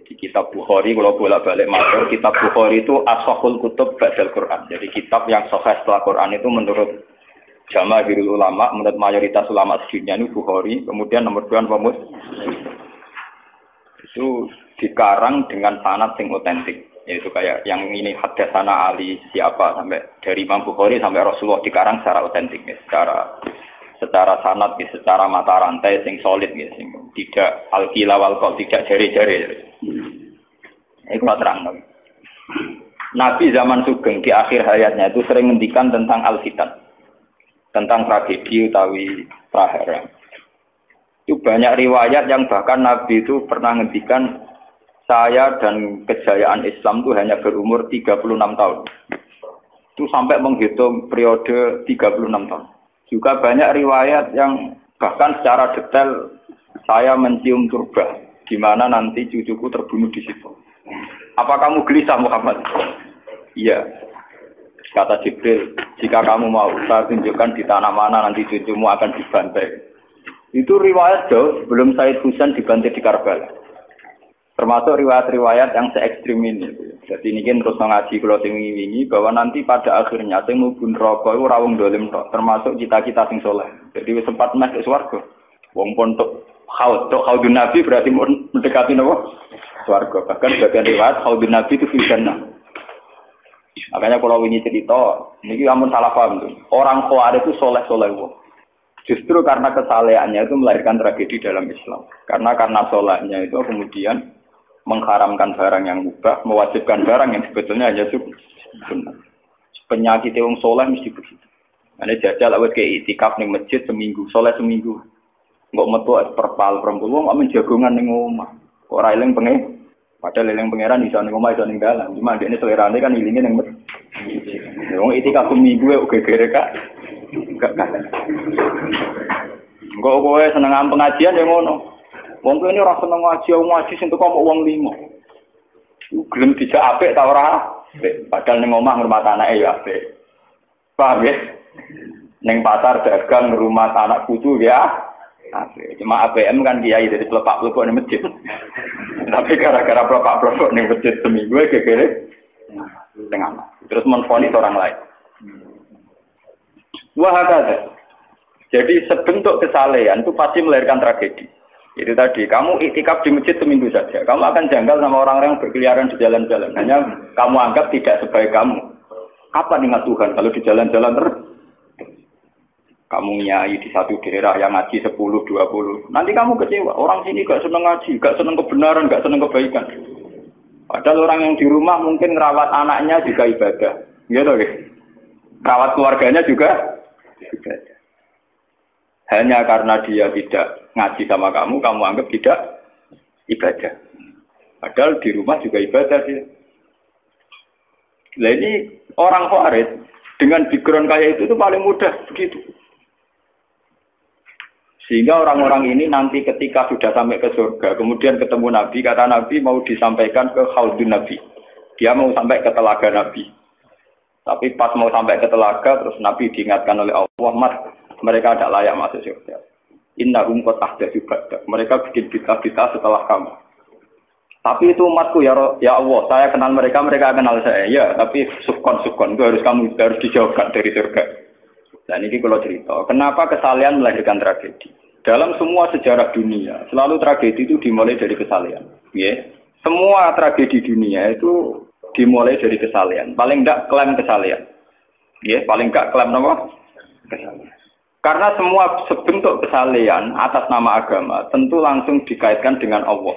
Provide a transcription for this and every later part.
Jadi kitab Bukhari kalau bolak-balik matur, kitab Bukhari itu ashahul kutub ba'dal Quran. Jadi kitab yang sahih setelah Quran itu menurut jamaahirul ulama, menurut mayoritas ulama sedunia ini Bukhari, kemudian nomor 2 Muslim. Itu dikarang dengan sanad yang otentik, yaitu kayak yang ini hadatsana Ali siapa sampai dari Imam Bukhari sampai Rasulullah dikarang secara otentik, ya, secara sanad, ya, secara mata rantai yang solid, ya, tidak al-qila wal qaul, tidak jari-jari. Ini kalau terang. Nabi zaman Sugeng di akhir hayatnya itu sering ngendikan tentang al-fitan, tentang tragedi utawi prahara. Itu banyak riwayat yang bahkan Nabi itu pernah ngendikan saya dan kejayaan Islam itu hanya berumur 36 tahun. Itu sampai menghitung periode 36 tahun. Juga banyak riwayat yang bahkan secara detail saya mencium turba, di mana nanti cucuku terbunuh di situ. Apa kamu gelisah Muhammad? Iya. Kata Jibril, jika kamu mau, saya tunjukkan di tanah mana nanti cucumu akan dibantai. Itu riwayat jauh sebelum Said Husain dibantai di Karbala. Termasuk riwayat-riwayat yang se-ekstrim ini. Jadi ini kan terus ngaji kalau ini bahwa nanti pada akhirnya sing mlebu neraka iku ora wong dolim tok, termasuk kita-kita sing saleh. Jadi sempat masuk swarga. Wong pontok haudun Nabi berarti mendekati napa? Swarga. Bahkan bagian riwayat haudun Nabi itu fil jannah. Makanya kalau ini cerita, ini amun salah paham tuh. Orang Khawarij itu soleh-soleh wong. Justru karena kesalehannya itu melahirkan tragedi dalam Islam. Karena solehnya itu kemudian mengharamkan barang yang mubah, mewajibkan barang yang sebetulnya hanya sunnah. Penyakit wong soleh mesti begitu. Ane jajal awet ke itikaf ning masjid seminggu, soleh seminggu. Enggak metu perpal perempuan wong amen jagongan ning omah. Kok ora eling pengen. Padahal eling pangeran iso ning omah iso ning dalan. Cuma dekne selerane kan ilinge ning masjid. Wong itikaf seminggu kok gegere Kak. Enggak kan. Enggak kowe seneng pengajian ya ngono. Wong ini ora seneng ngaji sing teko kok wong 5. Gelem dijak apik ta ora? Padahal ning omah ngurmat anake ya apik. Paham ya? Ning pasar dagang ngurmat anak putu ya apik. Cuma APM kan kiai dari pelepak-plepok ning masjid. Tapi gara-gara pelepak-plepok ning masjid seminggu gegere tengah. Terus menfonis orang lain. Wah ada. Jadi sebentuk kesalehan itu pasti melahirkan tragedi. Itu tadi, kamu iktikaf di masjid seminggu saja. Kamu akan janggal sama orang-orang yang berkeliaran di jalan-jalan. Hanya kamu anggap tidak sebaik kamu. Kapan ingat Tuhan kalau di jalan-jalan terus? Kamu nyai di satu daerah yang ngaji 10, 20. Nanti kamu kecewa. Orang sini gak seneng ngaji, gak seneng kebenaran, gak seneng kebaikan. Padahal orang yang di rumah mungkin merawat anaknya juga ibadah. Gitu ya. Merawat keluarganya juga ibadah. Hanya karena dia tidak ngaji sama kamu anggap tidak ibadah. Padahal di rumah juga ibadah dia. Nah ini orang Khawarij dengan background kayak itu paling mudah begitu. Sehingga orang-orang ini nanti ketika sudah sampai ke surga, kemudian ketemu Nabi, kata Nabi mau disampaikan ke Haudun Nabi. Dia mau sampai ke telaga Nabi. Tapi pas mau sampai ke telaga, terus Nabi diingatkan oleh Allah, Mat, mereka tidak layak masuk surga. Innahum qad ahdatsu ba'dak. Mereka bikin bid'ah setelah kamu. Tapi itu umatku ya Allah, saya kenal mereka, mereka kenal saya. Ya, tapi sukon itu harus dijauhkan dari surga. Dan ini kalau cerita, kenapa kesalehan melahirkan tragedi? Dalam semua sejarah dunia, selalu tragedi itu dimulai dari kesalehan. Ya. Semua tragedi dunia itu dimulai dari kesalehan. Paling enggak klaim kesalehan. Ya, paling enggak klaim apa? Kesalehan. Karena semua sebentuk kesalehan atas nama agama tentu langsung dikaitkan dengan Allah.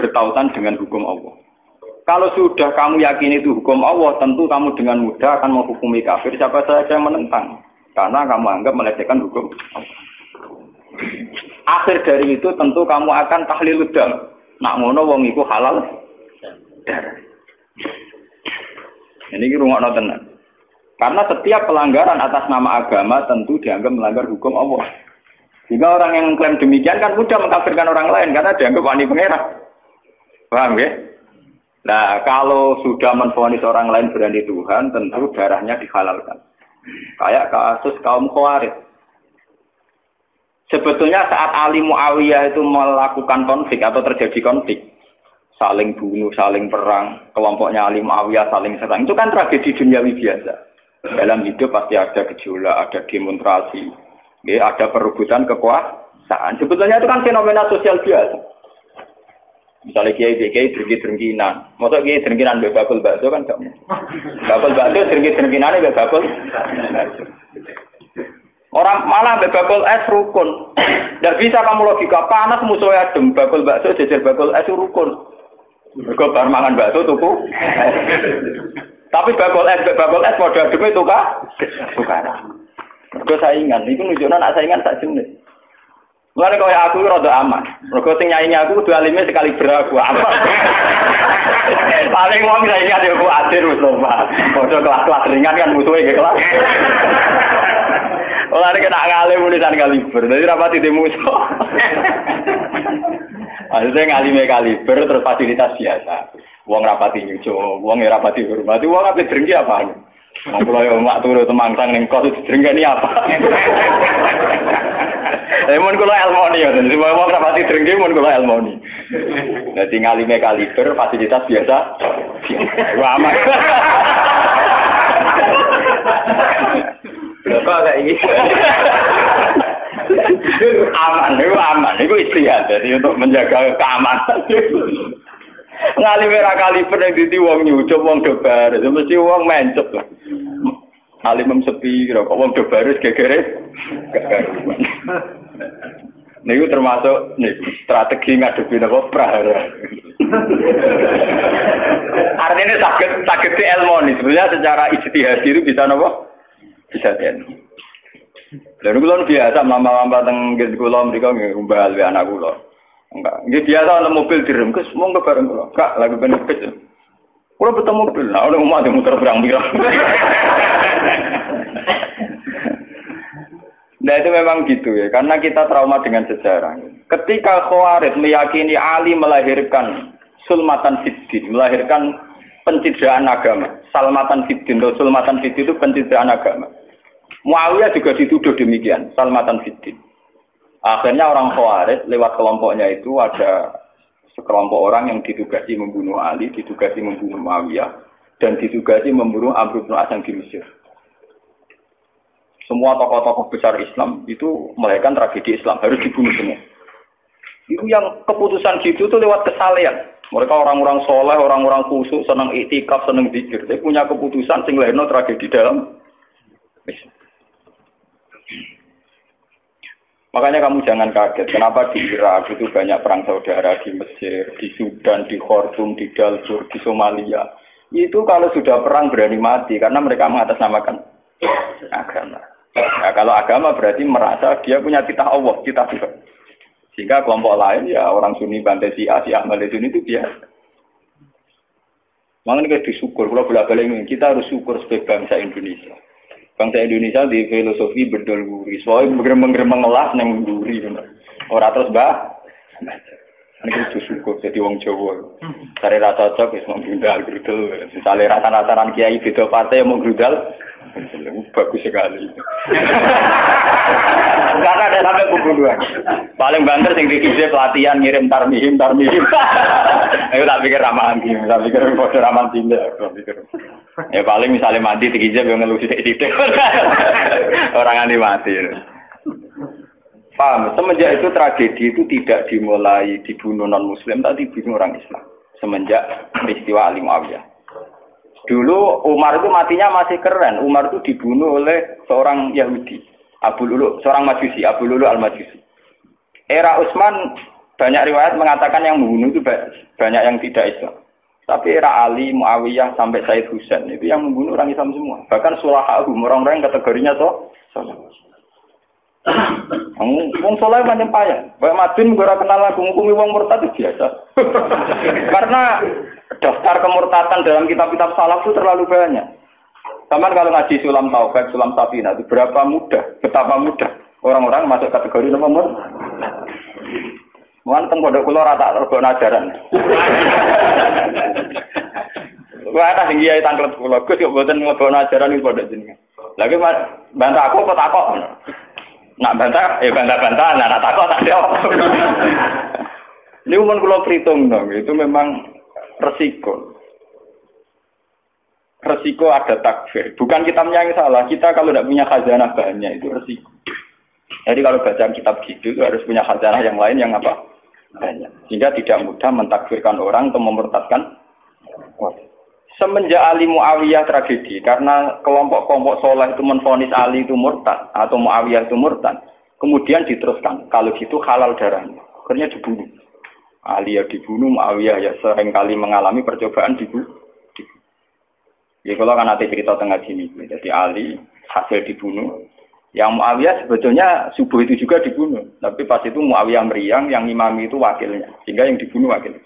Bertautan dengan hukum Allah. Kalau sudah kamu yakin itu hukum Allah, tentu kamu dengan mudah akan menghukumi kafir siapa saja yang menentang. Karena kamu anggap melecehkan hukum Allah. Akhir dari itu tentu kamu akan tahlil dam. Nak ngono wong iku halal darah. Ini rungokno tenan. Karena setiap pelanggaran atas nama agama tentu dianggap melanggar hukum Allah. Jika orang yang mengklaim demikian kan mudah mengkafirkan orang lain karena dianggap wani pengerang. Paham ya? Nah, kalau sudah menvonis orang lain berani Tuhan, tentu darahnya dihalalkan. Kayak kasus kaum Khawarij. Sebetulnya saat Ali Muawiyah itu melakukan konflik atau terjadi konflik, saling bunuh, saling perang, kelompoknya Ali Muawiyah saling serang. Itu kan tragedi duniawi biasa. Dalam hidup pasti ada gejolak, ada demonstrasi, ya, ada perebutan kekuasaan. Sebetulnya itu kan fenomena sosial biasa. Misalnya kiai drengki-drengkinan, masa kiai drengkinan bakul bakso kan gak mau. Bakul bakso drengki-drengkinan bakul. Orang malah bakul es rukun. Tidak bisa kamu logika panas musuhnya adem, bakul bakso jejer bakul es rukun. Mereka bar mangan bakso tuku. Tapi bakul es modal adem itu tukaran. Mereka saingan, itu nunjukkan nak saingan tak jenis. Mulane kaya aku rada aman. Mergo sing nyaingi aku kudu alime sekali beraku aman. Paling wong saiki ade aku adir wis lho, Pak. Padha kelas-kelas ringan kan musuhe nggih kelas. Ora nek kena ngalim tulisan kaliber. Dadi rapati di musuh. Maksudnya ngalime kaliber terus fasilitas biasa. Wong rapati nyucuk, wong rapati hormati, wong ape drengki apaan? Wong kula yo mak turu temangsang ning kos drengkeni apa? Mun kula elmoni ya, semua wong rapati drengki mun kula elmoni. Dadi ngalime kaliber fasilitas biasa. Wah aman. Berapa kayak ini? Aman, itu istihad. Jadi untuk menjaga keamanan. Ngalime ra kaliber yang dadi wong nyucup wong dobar, mesti wong mencep lah. Alim sepi kok wong dobar gegere. Niku termasuk strategi ngadepi napa prahara. Artinya sakit ilmu sebenarnya secara ijtihad itu bisa napa? Bisa ten. Lalu kula biasa mamba-mamba teng kula mriko nggih umbal anak kula. Enggak, nggih biasa ana mobil direm kes monggo bareng kula. Kak, lagi bener kes. Kula betul mobil, nah udah mau muter berang-berang. Nah itu memang gitu ya, karena kita trauma dengan sejarah. Ketika Khawarij meyakini Ali melahirkan sulmatan fiddin, melahirkan pencitraan agama. Salmatan fiddin, atau sulmatan fiddin itu pencitraan agama. Muawiyah juga dituduh demikian, salmatan fiddin. Akhirnya orang Khawarij lewat kelompoknya itu ada sekelompok orang yang ditugasi membunuh Ali, ditugasi membunuh Muawiyah, dan ditugasi membunuh Amr bin As di Mesir. Semua tokoh-tokoh besar Islam itu melahirkan tragedi Islam, harus dibunuh semua. Itu yang keputusan gitu itu lewat kesalehan. Mereka orang-orang soleh, orang-orang khusyuk, senang iktikaf, senang zikir. Dia punya keputusan sing lahirno tragedi dalam Islam. Makanya kamu jangan kaget, kenapa di Irak itu banyak perang saudara, di Mesir, di Sudan, di Khartoum, di Darfur, di Somalia. Itu kalau sudah perang berani mati, karena mereka mengatasnamakan agama. Nah, kalau agama berarti merasa dia punya titah Allah, titah Tuhan. Sehingga kelompok lain, ya orang Sunni, Bantai, Si Ahmad Sunni itu biasa. Makanya kita disyukur, kalau bolak-balik ini, kita harus syukur sebagai bangsa Indonesia. Bangsa Indonesia di filosofi bedol guri, soalnya bergemeng-gemeng ngelas neng guri, orang terus bah. Ini itu syukur jadi wong Jawa. Cari rasa cocok, ya mau grudal. Misalnya rasa-rasaran kiai beda partai yang mau grudal, bagus sekali. Karena ada sampai pembunuhan. Paling banter sing dikisi pelatihan ngirim tarmihim. Ayo tak pikir ramahan gini, tak pikir bodoh ramahan tindak. Ya paling misalnya mati dikisi yang ngeluh sidik-sidik. Orang anti mati. Paham? Semenjak itu tragedi itu tidak dimulai dibunuh non-Muslim, tapi dibunuh orang Islam. Semenjak peristiwa Ali Muawiyah. Dulu Umar itu matinya masih keren. Umar itu dibunuh oleh seorang Yahudi, Abu Lulu, seorang Majusi, Abu Lulu al-Majusi. Era Utsman banyak riwayat mengatakan yang membunuh itu banyak yang tidak Islam. Tapi era Ali, Muawiyah sampai Said Husain itu yang membunuh orang Islam semua. Bahkan sulahahum, orang-orang yang kategorinya soleh. Wong soleh macam payah. Baik Madin gue kenal lagu ngukumi wong murtad itu biasa. Karena daftar kemurtatan dalam kitab-kitab salaf itu terlalu banyak. Sama kalau ngaji Sulam Taufik, Sulam Safina itu betapa mudah orang-orang masuk kategori nomor. Mohon teng pondok kula rata rego ajaran. Wah ada sing kiai tanglet kula, Gus yo mboten nglebokno ajaran iki pondok jenengan. Lagi bantah aku kok takok. Nak bantah, ya bantah-bantah, nak takok tak jawab. Ini umum kula perhitung dong, itu memang resiko. Resiko ada takfir. Bukan kitabnya yang salah. Kita kalau tidak punya khazanah banyak itu resiko. Jadi kalau baca kitab gitu itu harus punya khazanah yang lain yang apa? Banyak. Sehingga tidak mudah mentakfirkan orang atau memurtadkan orang. Semenjak Ali Muawiyah tragedi, karena kelompok-kelompok soleh itu menvonis Ali itu murtad atau Muawiyah itu murtad, kemudian diteruskan. Kalau gitu halal darahnya. Akhirnya dibunuh. Ali ya dibunuh, Muawiyah ya seringkali mengalami percobaan dibunuh. Ya kalau kan nanti cerita tengah sini, jadi Ali hasil dibunuh, yang Muawiyah sebetulnya subuh itu juga dibunuh, tapi pas itu Muawiyah meriang, yang imami itu wakilnya, sehingga yang dibunuh wakil.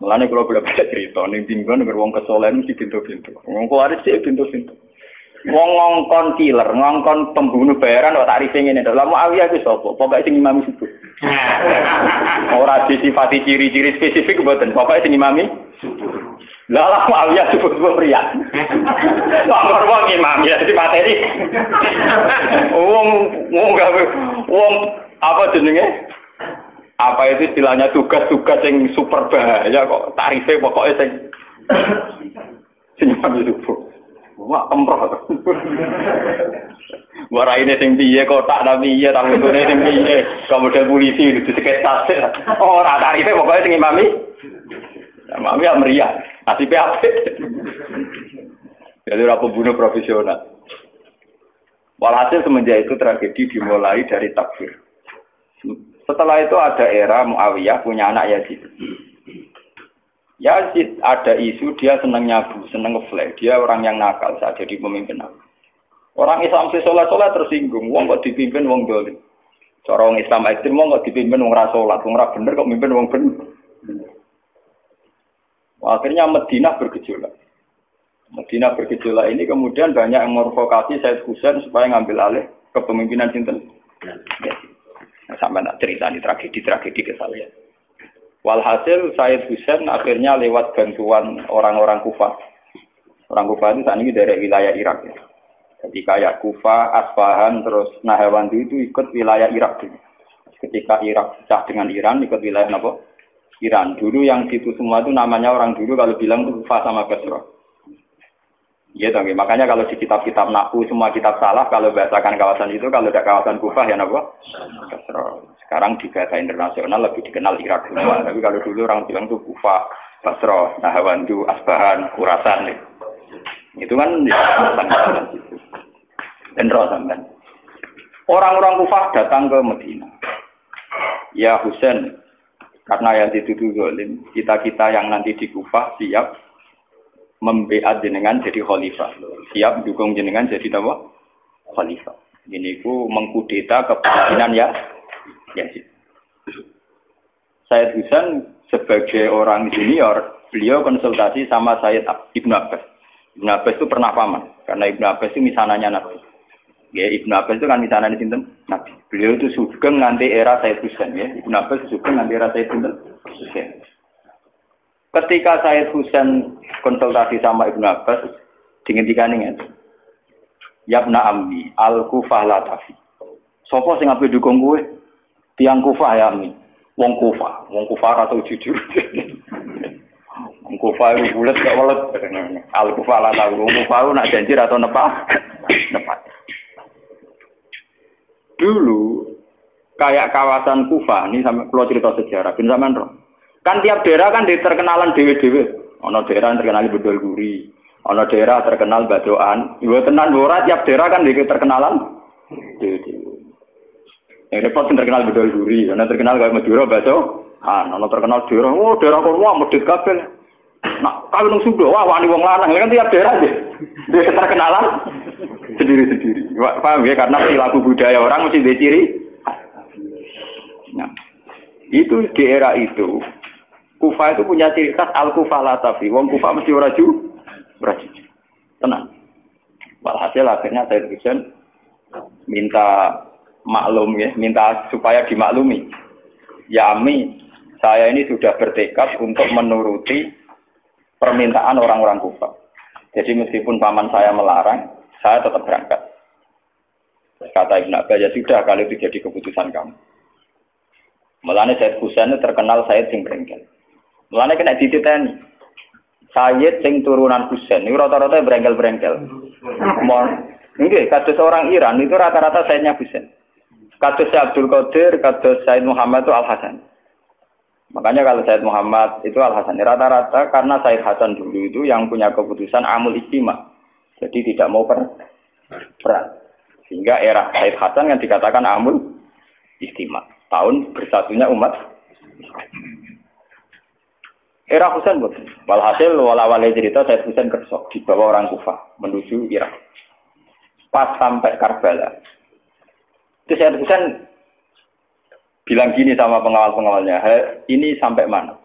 Mulanya kalau boleh cerita, nih tinggal nih wong kesolen mesti pintu-pintu, wong kuaris sih pintu-pintu, wong ngongkon killer, ngongkon pembunuh bayaran, wah tarifnya ini, dalam Muawiyah itu sopo, pokoknya sing imami subuh. Orang disifati ciri-ciri spesifik buatan, pokoknya sing imami. Lah Muawiyah sebut-sebut pria. Nomor wong imam ya di materi. Wong apa jenenge? Apa itu istilahnya tugas-tugas yang super bahaya kok tarifnya pokoknya sing imam subuh. Wah, emproh. Waraine sing piye kotak ta piye ta mutune sing piye? Kemudian polisi di sekitar. Ora tarifnya pokoknya sing imami. Imami meriah. Nasibnya apa? Jadi orang pembunuh profesional. Walhasil semenjak itu tragedi dimulai dari takfir. Setelah itu ada era Muawiyah punya anak Yazid. Yazid ada isu dia senang nyabu, senang ngeflek. Dia orang yang nakal saat jadi pemimpin. Orang Islam sholat tersinggung. Wong kok dipimpin wong dolim. Cara orang Islam ekstrem wong kok dipimpin wong ra sholat, wong ra bener kok mimpin wong bener. Akhirnya Madinah bergejolak. Madinah bergejolak ini kemudian banyak yang mervokasi Said Husain supaya ngambil alih kepemimpinan sinten. Nah, sampai nak cerita di tragedi kesalahan. Walhasil Said Husain akhirnya lewat bantuan orang-orang Kufah. Orang Kufah itu saat ini dari wilayah Irak. Ya. Jadi kayak Kufah, Asfahan, terus Nahrawan itu ikut wilayah Irak. Ketika Irak pecah dengan Iran, ikut wilayah apa? Iran. Dulu yang situ semua itu namanya orang dulu kalau bilang itu Kufah sama Basra. Iya dong, makanya kalau di kitab-kitab Nahwu semua kitab salah kalau bahasakan kawasan itu, kalau ada kawasan Kufah ya apa? Basra. Sekarang di bahasa internasional lebih dikenal Irak semua. Tapi kalau dulu orang bilang itu Kufah, Basra, Nahrawan, Asbahan, Khurasan. Itu kan ya, kawasan itu. Dan Rosamban. Orang-orang Kufah datang ke Madinah. Ya Husain, karena yang dituduh zalim, kita-kita yang nanti di Kufah siap membeat jenengan jadi khalifah. Siap dukung jenengan jadi apa? Khalifah. Ini ku mengkudeta kepemimpinan ya. Said Husain sebagai orang junior, beliau konsultasi sama Said Ibnu Abbas. Ibnu Abbas itu pernah paman, karena Ibnu Abbas itu misananya Nabi. Ya, Ibnu Abbas itu kan misalnya di sini Nabi. Beliau itu sugeng nanti era Said Husain ya. Ibnu Abbas sugeng nanti era Said Husain. Ketika Said Husain konsultasi sama Ibnu Abbas, dihentikan ini. Yabna ammi al-Kufah la tafi. Sopo sing ape dukung kowe? Tiang Kufah ya ammi. Wong Kufah atau jujur. Wong Kufah itu bulat gak welet. Al-Kufah la tafi. Wong Kufah nak janji atau nepat. Dulu kayak kawasan Kufah ini sampai pulau cerita sejarah bin zaman roh. Kan tiap daerah kan terkenalan dewe-dewe. Ono daerah terkenal Bedol Guri, ono daerah terkenal Badoan. Ibu tenan ora tiap daerah kan terkenalan dewe-dewe. Yang repot terkenal Bedol Guri, ono terkenal kayak Madura Bado. Ono terkenal daerah, oh daerah kono medhit kabeh. Nah, kalau nang Sunda wah wani wong lanang kan tiap daerah dia terkenalan sendiri-sendiri. Paham ya? Karena perilaku budaya orang mesti ada ciri. Nah, itu di era itu, Kufah itu punya ciri khas al-Kufah la tafi. Wong Kufah mesti ora ju. Tenang. Walhasil akhirnya Said Husain minta maklum ya, minta supaya dimaklumi. Ya Ami, saya ini sudah bertekad untuk menuruti permintaan orang-orang Kufah. Jadi meskipun paman saya melarang, saya tetap berangkat. Kata Ibnu Abbas, ya sudah, kalau itu jadi keputusan kamu. Mulanya Said Husain itu terkenal Said sing brengkel. Mulane kena dititeni. Sayyid sing turunan Husain niku rata-rata brengkel-brengkel. Nggih, kados orang Iran itu rata-rata Sayyidnya Husain. Kados Abdul Qadir, kados Sayyid Muhammad itu Al Hasan. Makanya kalau Sayyid Muhammad itu Al Hasan rata-rata karena Sayyid Hasan dulu itu yang punya keputusan amul ijtima. Jadi tidak mau perang. Sehingga era Sayyid Hasan yang dikatakan amul ijtima. Tahun bersatunya umat. Era Husain betul. Walhasil wala-wala cerita Sayyid Husain kersok dibawa orang Kufah menuju Irak. Pas sampai Karbala. Itu Sayyid Husain bilang gini sama pengawal-pengawalnya, ini sampai mana?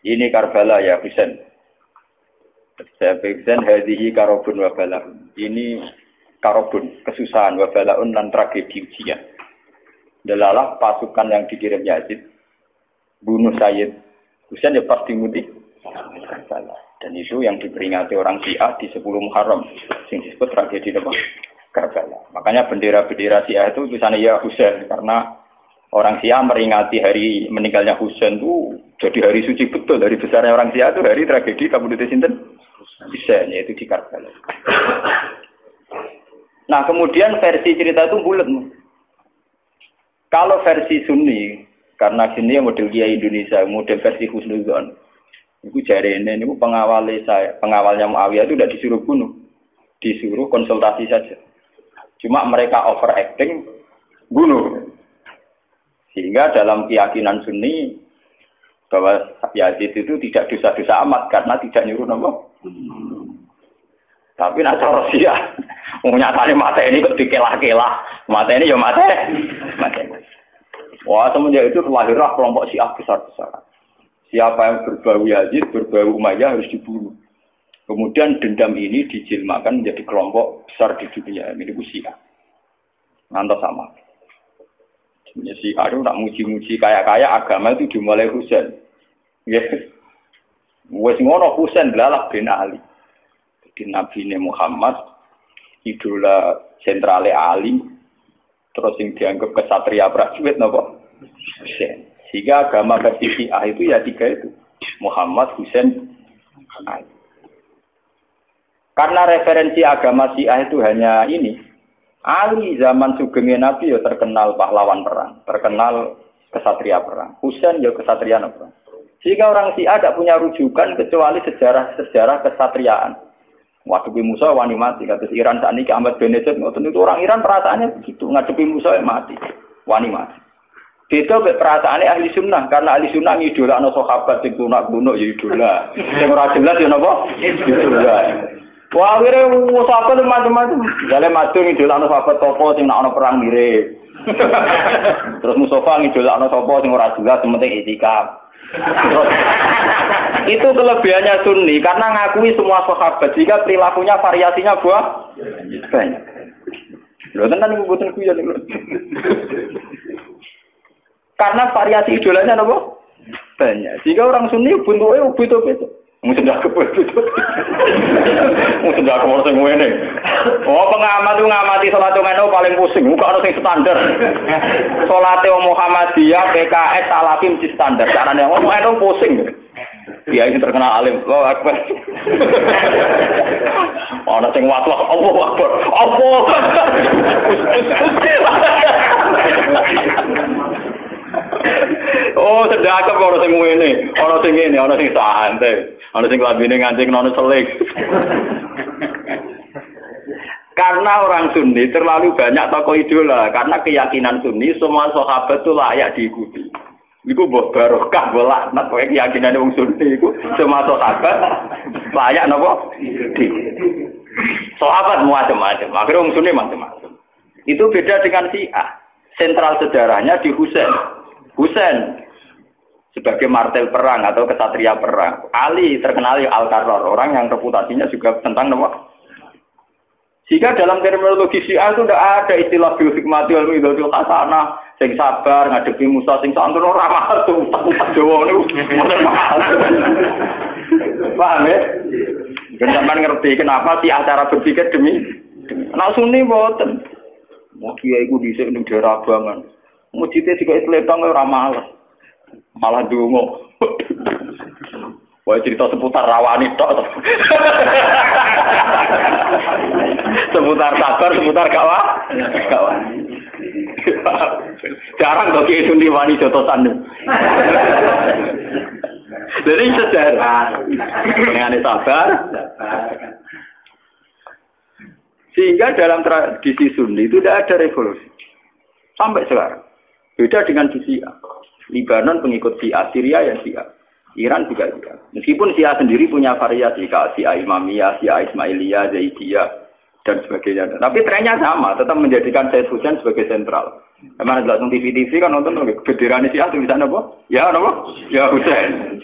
Ini Karbala ya Husain. Sayyid Husain hadhihi karobun wa balaun. Ini karobun, kesusahan wa balaun dan tragedi ujian. Delalah pasukan yang dikirim Yazid bunuh Sayyid Husain ya pasti mudik. Dan itu yang diperingati orang Syiah di 10 Muharram, yang disebut tragedi Karbala. Makanya bendera-bendera Syiah itu tulisannya ya Husain, karena orang Syiah meringati hari meninggalnya Husain itu jadi hari suci betul. Dari besarnya orang Syiah itu hari tragedi Kabupaten Sinten Husain, yaitu di Karbala. Nah kemudian versi cerita itu bulat. Kalau versi Sunni, karena sini model Kiai Indonesia, model versi Husnuzon. Itu jari ini pengawalnya Muawiyah itu tidak disuruh bunuh, disuruh konsultasi saja. Cuma mereka overacting, bunuh. Sehingga dalam keyakinan Sunni bahwa Yazid itu tidak dosa-dosa amat karena tidak nyuruh nama. Tapi nak cara Syiah, nyatanya mata ini kok dikelah-kelah, mata ini ya mata. Wah, semenjak itu lahirlah kelompok Syiah besar-besaran. Siapa yang berbau Yazid, berbau Umayyah harus dibunuh. Kemudian dendam ini dijilmakan menjadi kelompok besar di dunia. Ini Syiah. Ngantos sama. Sebenarnya Syiah itu nak muji-muji kaya-kaya agama itu dimulai Husain. Yes. Wes ngono Husain belalah bin Ali. Jadi Nabi Muhammad, idola sentrale Ali, terus yang dianggap kesatria prajurit napa? Husain. Sehingga agama versi Syiah itu ya tiga itu. Muhammad, Husain, Ali. Karena referensi agama Syiah itu hanya ini. Ali zaman sugengnya Nabi ya terkenal pahlawan perang, terkenal kesatria perang. Husain ya kesatria perang. Sehingga orang Syiah tidak punya rujukan kecuali sejarah kesatriaan. Ngadepi Musa wani mati, kata Iran saat ini Ahmad Benedek, itu orang Iran perasaannya begitu, ngadepi Musa mati, wani mati. Beda perasaannya ahli sunnah, karena ahli sunnah idola no sahabat sing tunak-tunuk ya idola, yang ora jelas ya napa? Idola. Wah, akhirnya sahabat macam-macam. Jale madung idola no sahabat topo sing nak ono perang mirip. Terus Mustafa idola no sapa sing ora jelas, penting itikaf. Itu kelebihannya Sunni karena ngakui semua sahabat jika perilakunya variasinya banyak. Lho tenan iku boten kuyon lho. Karena variasi idolanya apa? Banyak. Jika orang Sunni bentuke beda-beda. Mungkin tidak kebet. Mungkin tidak kebet sing ngene. Oh, pengamat itu ngamati salat ngono paling pusing. Muka harus sing standar. Salate Muhammadiyah, PKS, Salafi mesti standar. Carane ngono pusing. Dia ini terkenal alim. Allahu Akbar. Ana sing watwah, Allahu Akbar. Allah. Oh, sedekah kok ora sing ngene, ana sing ngene, ana sing santai, ana sing lambene ngancing nono selik. Karena orang Sunni terlalu banyak tokoh idola, karena keyakinan Sunni semua sahabat itu layak diikuti. Iku mbok barokah bolak nek keyakinan wong Sunni iku semua sahabat layak napa? Sahabat macam-macam, akhirnya wong Sunni macam-macam. Itu beda dengan Syiah. Sentral sejarahnya di Husain sebagai martel perang atau kesatria perang. Ali terkenal Al-Qarrar, orang yang reputasinya juga tentang nama. Jika dalam terminologi Syiah itu tidak ada istilah bil hikmati wal mau'izatil hasanah, sing sabar ngadepi Musa sing santun ora mahal tuh, tak Jawa niku mboten mahal. Paham ya? Sampeyan ngerti kenapa sih cara berpikir demi anak Sunni mboten. Mau kiai iku dhisik ning daerah Abangan. Mujite sik kok sletong ora malah. Malah ndonga. Wah cerita seputar rawani tok. Seputar sabar, seputar kawan. Jarang kok Kiai Sundi wani jotosan. Jadi sejarah dengan sabar. Sehingga dalam tradisi Sunni itu tidak ada revolusi. Sampai sekarang. Beda dengan di Syiah. Libanon pengikut Syiah, Syria yang Syiah. Iran juga Syiah. Meskipun Syiah sendiri punya variasi. Syiah Imamiyah, Syiah Ismailiyah, Zaidiyah, dan sebagainya. Tapi trennya sama. Tetap menjadikan Said Hussein sebagai sentral. Emang ada langsung TV-TV kan nonton bendera Syiah tulisannya apa? Ya apa? Ya Hussein.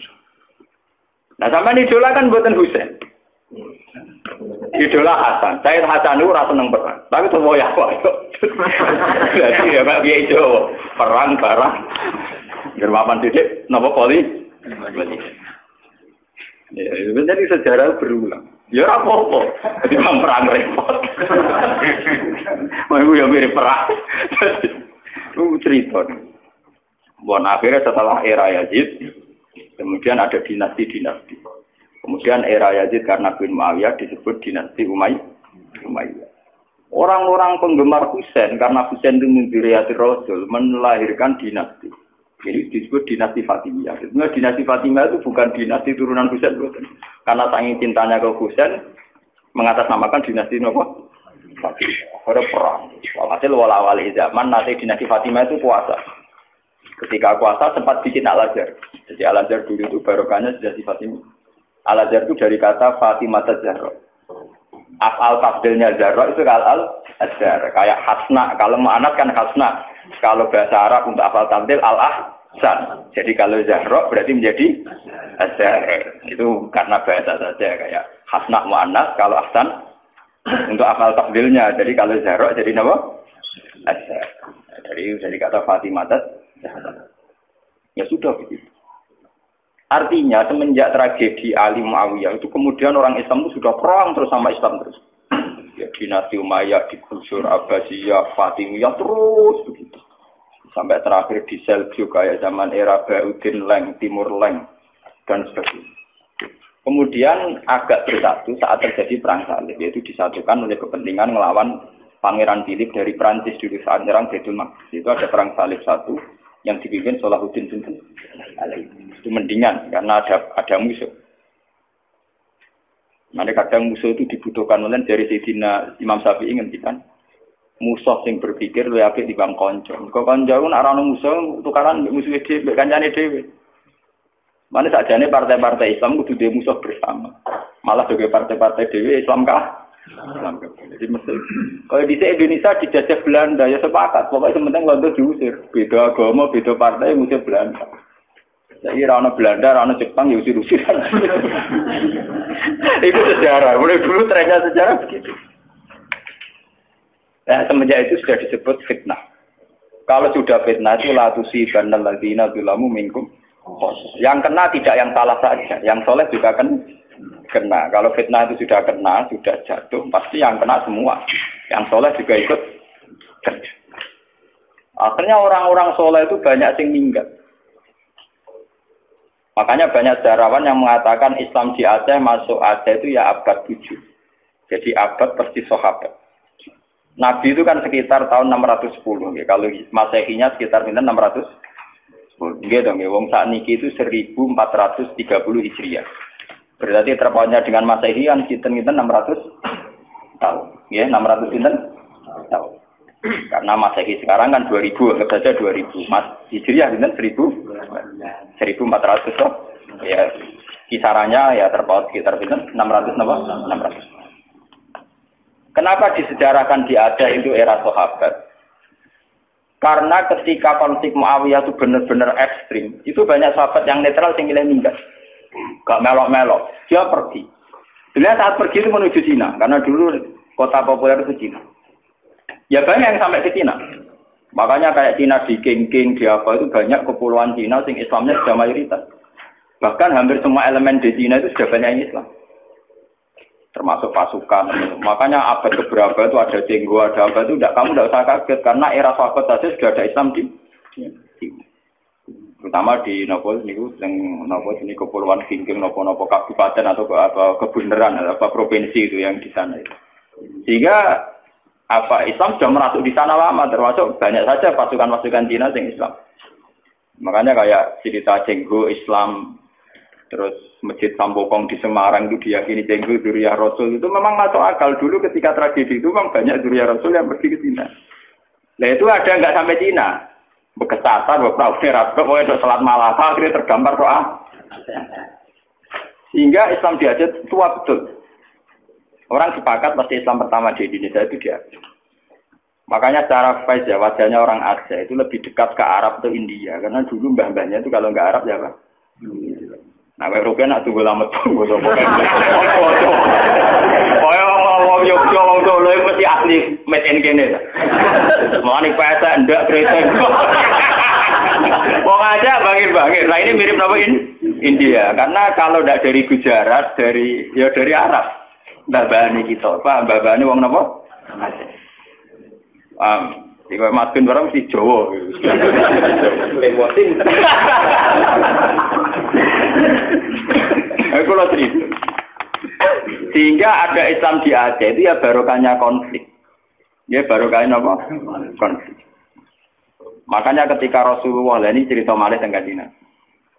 Nah sama idola kan buatan Hussein. Idola Hasan. Said Hasan itu rasa seneng perang. Tapi tuh mau ya kok. Jadi ya Pak Kiai itu perang barang. Germapan titik, nopo poli. Ya, jadi sejarah berulang. Ya apa-apa. Jadi perang repot. Mau yang mirip perang. Itu cerita. Bon akhirnya setelah era Yazid, kemudian ada dinasti-dinasti. Kemudian era Yazid karena bin Muawiyah disebut dinasti Umayyah. Orang-orang penggemar Husain karena Husain itu mimpi Rasul melahirkan dinasti. Jadi disebut dinasti Fatimiyah. Sebenarnya dinasti Fatimiyah itu bukan dinasti turunan Husain, karena saking cintanya ke Husain mengatasnamakan dinasti apa? Fatimiyah. Ada perang. Walhasil wala-wali zaman nanti dinasti Fatimiyah itu puasa. Ketika puasa sempat bikin Al-Azhar. Jadi Al-Azhar dulu itu barokahnya dinasti Fatimiyah. Al-Azhar itu dari kata Fatimah Zahra. Af'al tafdilnya Zahra itu Al-Azhar. Kayak Hasna. Kalau mu'anat kan Hasna. Kalau bahasa Arab untuk af'al tafdil Al-Ahsan. Jadi kalau Zahra berarti menjadi Azhar. Itu karena bahasa saja. Kayak Hasna mu'anat. Kalau Ahsan untuk af'al tafdilnya. Jadi kalau Zahra jadi apa? Azhar. Jadi kata Fatimah Zahra. Ya sudah begitu. Artinya semenjak tragedi Ali Muawiyah itu kemudian orang Islam itu sudah perang terus sama Islam terus. Ya dinasti Umayyah, digusur Abbasiyah, Fatimiyah terus begitu. Sampai terakhir di Seljuk kayak zaman era Bauddin Leng, Timur Leng dan sebagainya. Kemudian agak bersatu saat terjadi perang salib, yaitu disatukan oleh kepentingan melawan Pangeran Philip dari Prancis dulu saat menyerang Baitul Maqdis. Itu ada perang salib satu yang dipimpin Salahuddin bin itu mendingan karena ada musuh. Nanti kadang musuh itu dibutuhkan oleh dari Sayyidina Imam Syafi'i ngendikan musuh yang berpikir lebih apik dibanding kanca. Kok kanca ku nek ana musuh tukaran musuh dhewe kancane dhewe. Mane sakjane partai-partai Islam kudu duwe musuh bersama. Malah juga partai-partai dhewe Islam kah? Islam kah. Jadi mesti kalau di Indonesia dijajah Belanda ya sepakat, pokoknya sementing Belanda diusir. Beda agama, beda partai musuh Belanda. Jadi rana Belanda, rana Jepang ya usir-usiran. Itu sejarah. Mulai dulu trennya sejarah begitu. Nah, semenjak itu sudah disebut fitnah. Kalau sudah fitnah itu la tusibanna alladziina dzalamu minkum. Yang kena tidak yang salah saja, yang soleh juga kena. Kalau fitnah itu sudah kena, sudah jatuh, pasti yang kena semua. Yang soleh juga ikut kena. Akhirnya orang-orang soleh itu banyak yang minggat. Makanya banyak sejarawan yang mengatakan Islam di Aceh masuk Aceh itu ya abad 7. Jadi abad persis sahabat. Nabi itu kan sekitar tahun 610. Ya. Kalau Masehinya sekitar 610. Gitu dong ya. Wong sakniki itu 1430 Hijriah. Berarti terpautnya dengan Masehi kan kita 600 tahun. Ya, 600 tahun. Karena Masehi sekarang kan 2000, anggap saja 2000. Mas Hijriah itu 1400 toh. Ya, kisarannya ya terpaut sekitar 600 apa? 600. Kenapa disejarahkan di Aceh itu era sahabat? Karena ketika konflik Muawiyah itu benar-benar ekstrim, itu banyak sahabat yang netral yang milih minggat. Gak melok-melok, dia pergi. Dia saat pergi itu menuju Cina, karena dulu kota populer itu Cina. Ya banyak yang sampai ke Cina. Makanya kayak Cina di King, di apa itu banyak kepulauan Cina sing Islamnya sudah mayoritas. Bahkan hampir semua elemen di Cina itu sudah banyak yang Islam. Termasuk pasukan. Makanya abad keberapa itu ada jenggo, ada apa itu kamu tidak usah kaget karena era sahabat saja sudah ada Islam di Cina. Terutama di nopo niku yang nopo ini kepulauan Singking nopo kabupaten atau apa kebenaran apa provinsi itu yang di sana itu. Sehingga apa Islam sudah merasuk di sana lama, termasuk banyak saja pasukan-pasukan Cina yang Islam. Makanya kayak cerita Cenggu Islam, terus Masjid Sampokong di Semarang itu diyakini Cenggu Dzurriyyah Rasul itu memang masuk akal dulu ketika tragedi itu memang banyak Dzurriyyah Rasul yang pergi ke Cina. Nah itu ada nggak sampai Cina. Bekesatan, beberapa perak, pokoknya untuk sholat malam, akhirnya tergambar doa. Sehingga Islam di Aceh tua betul. Orang sepakat pasti Islam pertama di Indonesia itu di Aceh. Makanya secara face ya, wajahnya orang Aceh itu lebih dekat ke Arab atau India. Karena dulu mbah-mbahnya itu kalau nggak Arab ya Pak. Nah, Eropa nak tunggu lama tunggu. Wong Yogyo wong Solo mesti asli made in kene. Mani pesa ndak kreten. Wong aja bangir-bangir. Nah ini mirip apa ini? India. Karena kalau ndak dari Gujarat, dari Arab. Mbah-mbahane kita, Pak, mbah-mbahane wong napa? Iku Mas Ben barang mesti Jawa. Lewatin. Aku lo cerita. Sehingga ada Islam di Aceh itu ya barokahnya konflik. Ya barokahnya apa? Konflik. Makanya ketika Rasulullah ini cerita malih tentang Cina.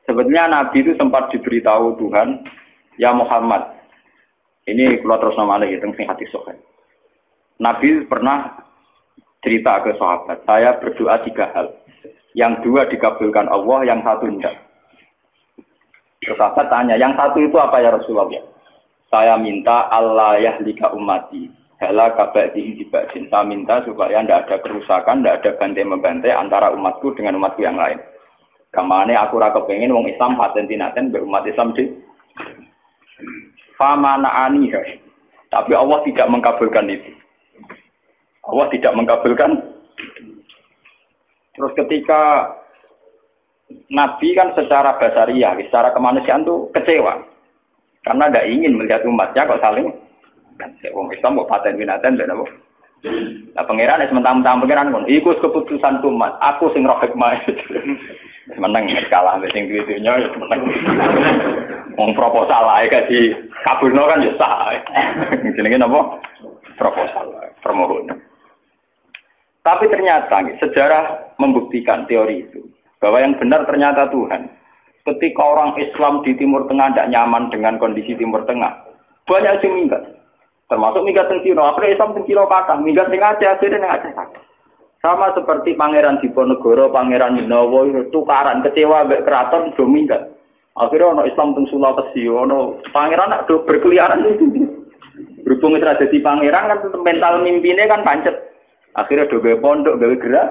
Sebetulnya Nabi itu sempat diberitahu Tuhan, ya Muhammad. Ini kalau terus nama lagi tentang hati sokan. Nabi pernah cerita ke sahabat, saya berdoa 3 hal. Yang 2 dikabulkan Allah, yang 1 tidak. Terus sahabat tanya, yang 1 itu apa ya Rasulullah? Saya minta Allah yahlika ummati. Hela kabadihi dibadin. Saya minta supaya tidak ada kerusakan, tidak ada bantai-membantai antara umatku dengan umatku yang lain. Kamane aku rasa pengen wong Islam paten-tinaten berumat Islam di famanaani. Tapi Allah tidak mengkabulkan itu. Allah tidak mengkabulkan. Terus ketika Nabi kan secara basariah, secara kemanusiaan tuh kecewa. Karena tidak ingin melihat umatnya kok saling wong Islam kok paten binatan dan apa. Nah pangeran es mentang-mentang pangeran kon ikut keputusan umat, aku sing roh hikmah. Menang kalah sing duwe-dunya ya menang. Wong proposal ae kasih kabulno kan ya sah. Jenenge napa? Proposal, permohonan. Tapi ternyata sejarah membuktikan teori itu bahwa yang benar ternyata Tuhan. Ketika orang Islam di Timur Tengah tidak nyaman dengan kondisi Timur Tengah, banyak yang minggat. Termasuk minggat yang Cina. Akhirnya Islam yang Cina kata, minggat yang Aceh, akhirnya yang Aceh kata. Sama seperti Pangeran Diponegoro, Pangeran Dinowo, tukaran kecewa sampai keraton sudah minggat. Akhirnya orang Islam teng Sulawesi, orang Pangeran nak berkeliaran itu. Berhubung itu jadi Pangeran kan mental mimpinya kan pancet. Akhirnya do gawe pondok, gawe gerak.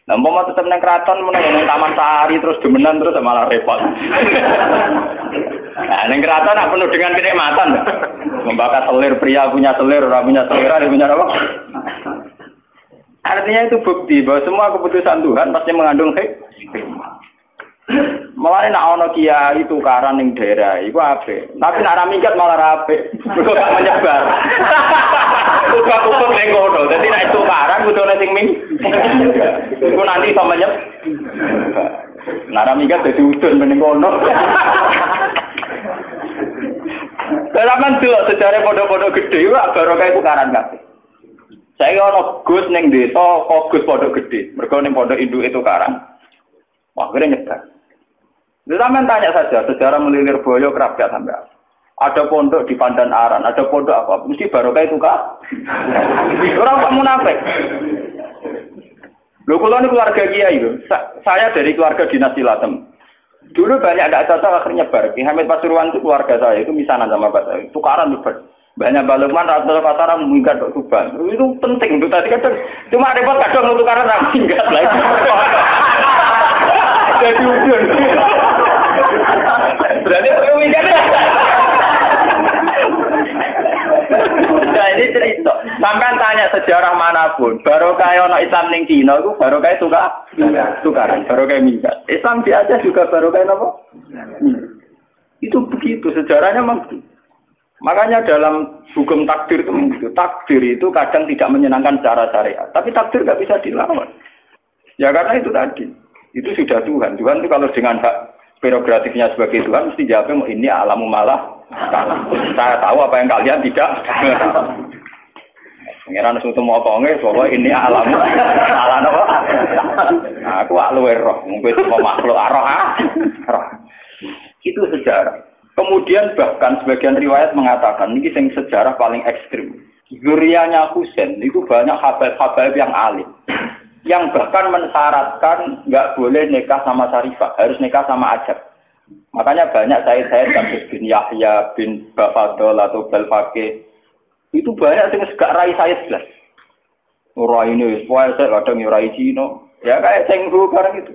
Nah, mau tetap nang keraton meneng Taman Sari terus demenan terus malah repot. Nah, nang keraton nak penuh dengan kenikmatan. Membakar selir, pria punya selir, orang punya selera, dia punya apa? Artinya itu bukti bahwa semua keputusan Tuhan pasti mengandung hikmah. Mulane nek ana kiai tukaran ning daerah iku apik. Tapi nek ora minggat malah apik. Mergo gak menyebar. Ubah-ubah ning kono. Dadi nek tukaran kudune sing ming. Iku nanti iso menyebar. Nek ora minggat dadi udun ning kono. Dalam delok sejarah pondok-pondok gede iku barokah tukaran kabeh. Saya ana Gus ning desa, kok Gus pondok gede. Mergo ning pondok induk itu tukaran. Wah, akhirnya nyebar. Zaman tanya saja, sejarah melilir boyo kerabat sampai apa. Ada pondok di Pandan Aran, ada pondok apa, mesti barokah itu kah? Orang kok munafik. Loh, kalau ini keluarga kiai itu, saya dari keluarga dinasti Latem. Dulu banyak tidak cocok akhirnya nyebar. Ki Hamid Pasuruan itu keluarga saya, itu misanan sama bapak saya. Tukaran nyebar. Banyak balukman, rata-rata pasaran minggat ke Tuban. Itu penting untuk tadi kadang. Cuma repot kadang untuk tukaran minggat lagi. Jadi ujung. Berarti minggat. Nah ini cerita. Sampai tanya sejarah manapun, barokah ono Islam ning Cina itu barokah tukaran, barokah minggat. Islam di Aceh juga barokah apa? Itu begitu sejarahnya memang begitu. Makanya dalam hukum takdir itu begitu. Takdir itu kadang tidak menyenangkan secara syariat, tapi takdir nggak bisa dilawan. Ya karena itu tadi. Itu sudah Tuhan. Tuhan itu kalau dengan hak prerogatifnya sebagai Tuhan mesti jawabnya ini alamu malah. Saya tahu apa yang kalian tidak. Pengiran suatu mau konge, bahwa ini alamu alam apa? Aku luwe roh, mungkin semua makhluk roh. Itu sejarah. Kemudian bahkan sebagian riwayat mengatakan ini yang sejarah paling ekstrim. Zuriyahnya Husain itu banyak habaib-habaib yang alim, yang bahkan mensyaratkan nggak boleh nikah sama Sarifah, harus nikah sama Ajab. Makanya banyak saya Syamsul bin Yahya bin Bafadol atau Belfake itu banyak yang segak rai saya jelas. Rai ini, saya kadang rai Cino, ya kayak Cenggu barang itu.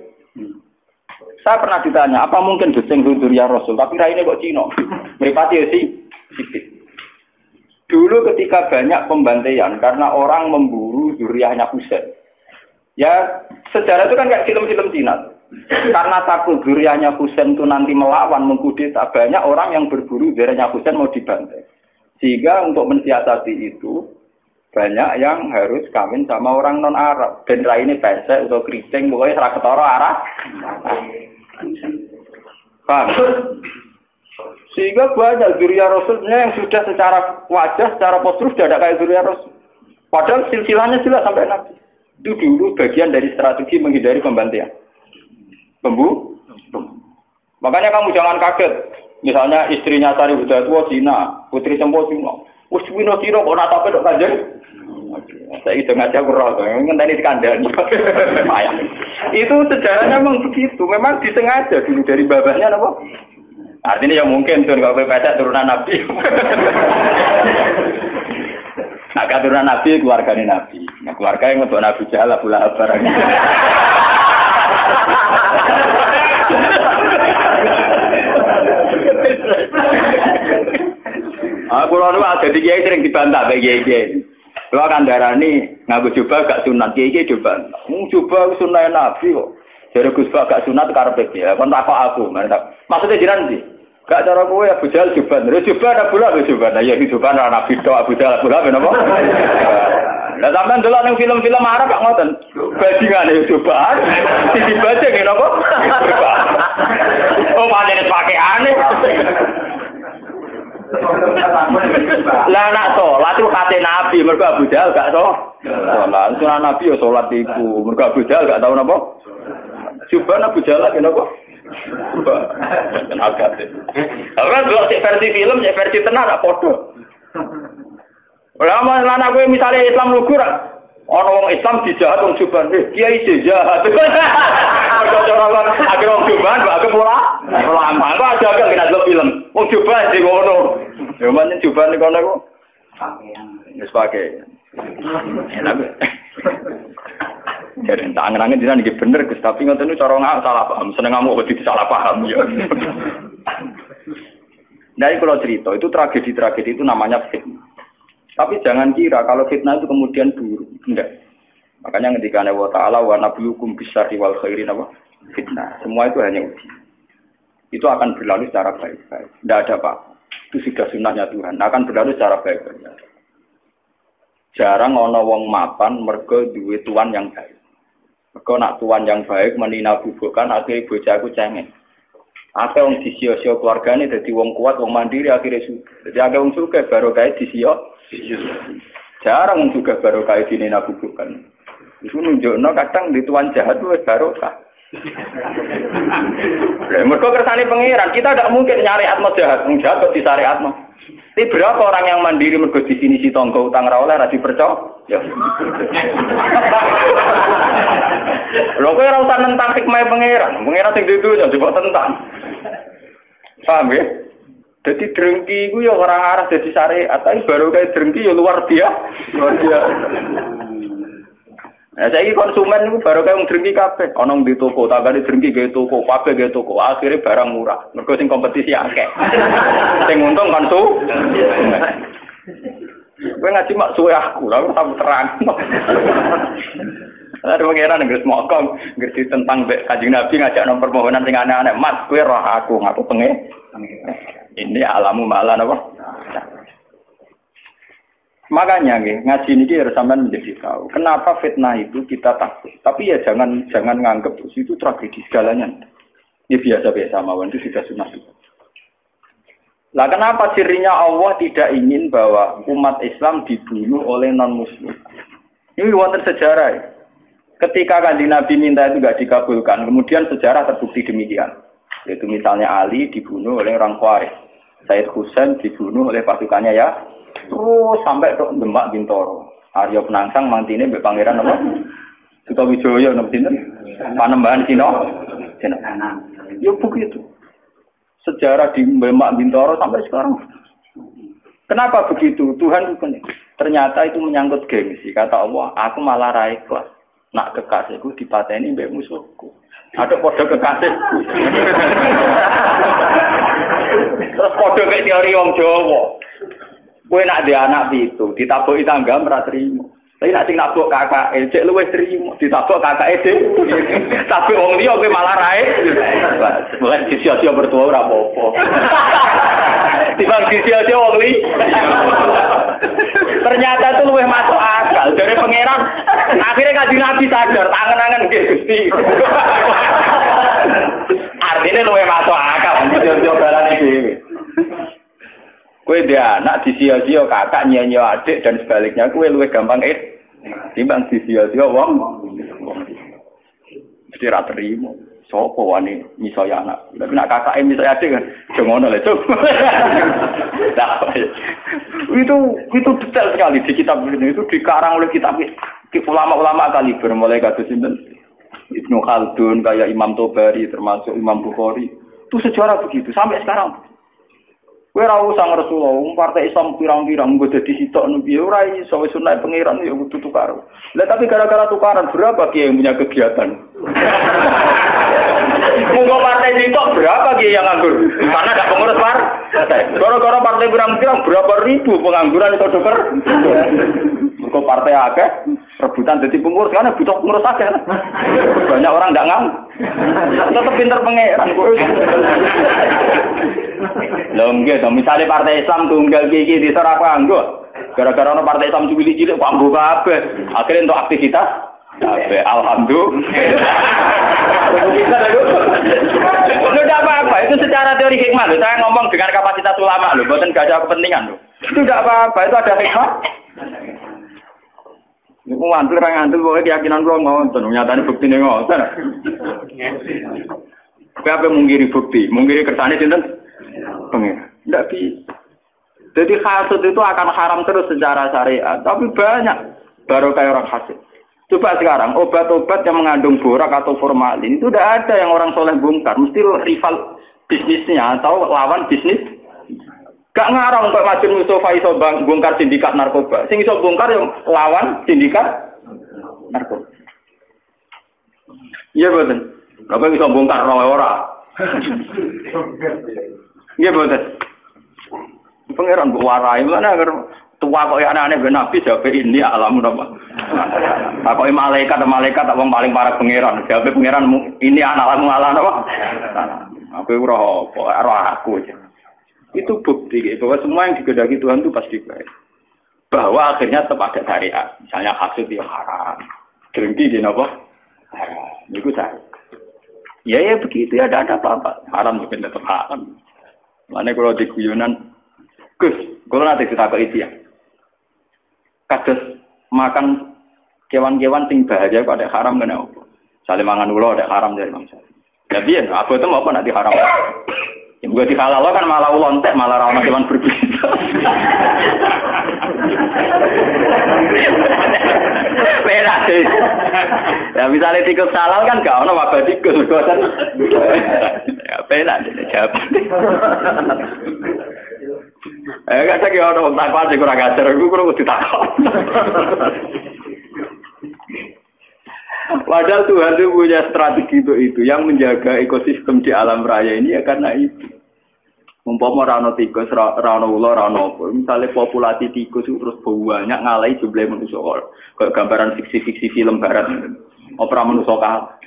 Saya pernah ditanya, apa mungkin Cenggu Zuriyah Rasul, tapi rai ini kok Cino? Meripati ya sih. Dulu ketika banyak pembantaian karena orang memburu zuriyahnya Husain. Ya, sejarah itu kan kayak film-film Cina. Karena takut zuriyahnya Husain itu nanti melawan, mengkudeta, banyak orang yang berburu zuriyahnya Husain mau dibantai. Sehingga untuk mensiasati itu, banyak yang harus kawin sama orang non-Arab. Dan ini pesek atau keriting, pokoknya serah ketara Arab. Paham? Sehingga banyak zuriyah Rasulnya yang sudah secara wajah, secara postur sudah ada kayak zuriyah Rasul. Padahal silsilahnya jelas sampai Nabi. Itu dulu bagian dari strategi menghindari pembantaian. Makanya kamu jangan kaget. Misalnya istrinya Sari Budatua Cina, Putri Sempo Cina. Wis Cina kok natape dok kanjeng. Saya itu ngajak kurang, ngenteni dikandani. Itu sejarahnya memang begitu. Memang disengaja dulu dari babahnya apa? Artinya ya mungkin tuh kalau pesek turunan Nabi. Nah, keturunan Nabi keluarganya Nabi. Nah, keluarga yang untuk Nabi Jahal Abu Lahab barang. Aku lalu ada di kiai sering dibantah bagi kiai. Kalau akan darah ini ngaku coba gak sunat kiai coba. Coba sunat Nabi kok. Jadi Gus Bak gak sunat karpet ya. Kon takok aku, maksudnya jiran sih. Gak cara kowe Abu Jahal juban. Juban Abu Lahab juban. Ya juban ana Nabi tok Abu Jahal Abu Lahab napa? Lah sampean delok ning film-film Arab kok ngoten. Bajingane juban. Dibaca ngene apa? Oh, manene pakaiane. Lah nak salat itu kate Nabi, mergo Abu Jahal gak tau. Salat sunah Nabi ya salat iku. Mergo Abu Jahal gak tau napa? Juban Abu Jahal kenapa? Agak deh. Orang dua versi film, versi tenar apa podo. Lama lana gue misalnya Islam lugur, orang Islam dijahat orang Juban, kiai dijahat. Orang akhir orang Juban, bagai lama. Kau ada agak kena dua film, orang Juban di kono. Cuman Juban di kono kok. Sebagai. Jadi tangan-tangan dia nih bener, tapi nggak tahu cara nggak salah paham, seneng ngamuk begitu salah paham ya. Dari kalau cerita itu tragedi-tragedi itu namanya fitnah. Tapi jangan kira kalau fitnah itu kemudian buruk, enggak. Makanya ketika Allah Taala wa nabiyukum bisyarri wal khairi apa fitnah, semua itu hanya uji. Itu akan berlalu secara baik-baik, tidak ada apa. Itu sudah sunnahnya Tuhan, akan berlalu secara baik-baik. Jarang ono wong mapan mergo duwe tuan yang baik. Mergo nak tuan yang baik menina bubukan akhirnya bojaku cengeng. Akeh wong disio-sio keluargane dadi wong kuat, wong mandiri akhirnya sugih. Dadi akeh wong sugih baru kae disio. Jarang wong sugih baru kae dinina bubukan. Itu nunjukno kadang di tuan jahat wis barokah. Mergo kersane pangeran, kita tidak mungkin nyari atmo jahat, wong jahat kok disariatno. Ini berapa orang yang mandiri mergo di sini si tonggo utang ra oleh ra dipercaya? Ya. Lho kowe ora usah nentang hikmah pangeran. Pangeran sing dudu coba tentang. Paham ya? Jadi drengki iku ya ora arah dadi syariat, tapi baru kayak drengki ya luar biasa. Luar biasa. Nah, saiki konsumen itu baru kayak drengki kabeh. Ana di toko, tanggane drengki gawe toko, kabeh gawe toko. Akhire barang murah. Mergo sing kompetisi akeh. Sing untung konsumen. Kowe ngaji mak suwe aku, lha tak terang. Ada pengiran nggak semokong, ngerti tentang Kanjeng Nabi ngajak nomor permohonan sing aneh-aneh. Mas, kowe roh aku ngaku pengen. Ini alamu malan apa? Makanya ngaji ini harus sampean menjadi tahu. Kenapa fitnah itu kita takut. Tapi ya jangan nganggep terus itu tragedi segalanya. Ini biasa-biasa mawon itu sudah sunah. Lah kenapa cirinya Allah tidak ingin bahwa umat Islam dibunuh oleh non-muslim? Ini wonten sejarah ya. Ketika Kanjeng Nabi minta itu tidak dikabulkan, kemudian sejarah terbukti demikian. Yaitu misalnya Ali dibunuh oleh orang Khawarij, Said Husain dibunuh oleh pasukannya ya, terus sampai ke Demak Bintoro. Arya Penangsang mantine mbek pangeran apa? Sutawijaya napa sinten? Panembahan Cina. Ya begitu. Sejarah di Demak Bintoro sampai sekarang. Kenapa begitu? Tuhan itu ternyata itu menyangkut gengsi. Kata Allah, aku malah ra ikhlas. Nak kekasihku dipateni mbek musuhku. Ada kode kekasihku. Terus kode kayak teori wong Jawa. Kowe nak di anak itu ditabuki tangga ora trimo. Tapi nak sing nabuk kakake cek luwih trimo, ditabuk kakake dhewe. Tapi wong liya kowe malah rae. Bukan sia-sia bertua ora apa-apa. Timbang sia-sia wong liya. Ternyata itu luwih masuk akal dari pangeran. Akhirnya Kanjeng Nabi sadar, tangan-tangan nggih Gusti. Artinya luwih masuk akal, sia-sia balane dhewe. Kowe dia anak disia-sia kakak nyanyi adik dan sebaliknya kowe luwih gampang timbang disia-sia wong. Mesti ra terima. Sopo wani misaya anak. Tapi nak kakake misaya adik kan aja ngono lho, Cuk. Nah, itu detail sekali di kitab ini, itu dikarang oleh kitab ulama-ulama kaliber mulai kados sinten Ibnu Khaldun kayak Imam Tobari termasuk Imam Bukhari. Itu sejarah begitu sampai sekarang. Kowe ora usah Rasulullah, partai Islam pirang-pirang nggo dadi sitok piye ora iso wis sunah pangeran ya kudu tukar. Lah tapi gara-gara tukaran berapa kiai yang punya kegiatan? Monggo partai sitok berapa kiai yang nganggur? Karena ada pengurus partai. Gara-gara partai pirang-pirang berapa ribu pengangguran itu dokter. Mergo partai akeh rebutan dadi pengurus karena butuh pengurus akeh. Banyak orang enggak ngam. Tetep pinter pangeran kowe. Lho nggih to, misale partai Islam tunggal iki disora kanggo. Gara-gara ono partai Islam cilik-cilik kok anggo kabeh. Akhire entuk aktivitas kabeh. Alhamdulillah. Tidak apa-apa, itu secara teori hikmah loh. Saya ngomong dengan kapasitas ulama loh, bukan gak ada kepentingan loh. Itu tidak apa-apa, itu ada hikmah. Ini ngantul, orang ngantul, pokoknya keyakinan gue ngonton, nyatanya bukti ini ngonton. Apa mungkiri bukti? Mungkiri kersane sinten? Pengen. Tidak bisa. Jadi hasud itu akan haram terus secara syariat, tapi banyak baru kayak orang hasud. Coba sekarang obat-obat yang mengandung borak atau formalin itu tidak ada yang orang soleh bongkar, mesti rival bisnisnya atau lawan bisnis. Gak ngarang untuk Majid Mustafa iso bongkar sindikat narkoba. Sing iso bongkar yang lawan sindikat narkoba. Iya betul. Gak iso bongkar ora. Iya betul. Pangeran warai mana agar tua kok anak-anak ben nabi jawab ini alam apa. Apa malaikat tak wong paling parah pangeran. Jawab pangeran ini anak-anak alam apa. Aku ora aku aja. Itu bukti bahwa semua yang digedaki Tuhan itu pasti baik. Bahwa akhirnya tetap ada syariat. Misalnya hasud itu haram. Dengki di apa? Haram. Itu syariat. Ya begitu ya ada apa-apa. Haram juga tetap haram. Mana kalau di guyonan, Gus, kalau nanti kita ke itu ya. Kados makan kewan-kewan sing bahaya kok ada haram kan apa? Saling mangan ulo ada haram dari bangsa. Ya biar, apa itu mau apa nanti haram? Ya bukan di halal kan malah lontek malah ramah kewan berbisa. Beda sih. Ya misalnya tikus halal kan gak ono wabah tikus kan. Ya beda sih jawab. Kata ki ono takwa sing ora gajar iku kudu ditakon. Padahal Tuhan itu punya strategi itu yang menjaga ekosistem di alam raya ini ya karena itu. Umpama rano tikus, rano ular, rano apa. Misalnya populasi tikus itu terus banyak ngalahi jumlah manusia. Kayak gambaran fiksi-fiksi film barat. Opera manusia kalah.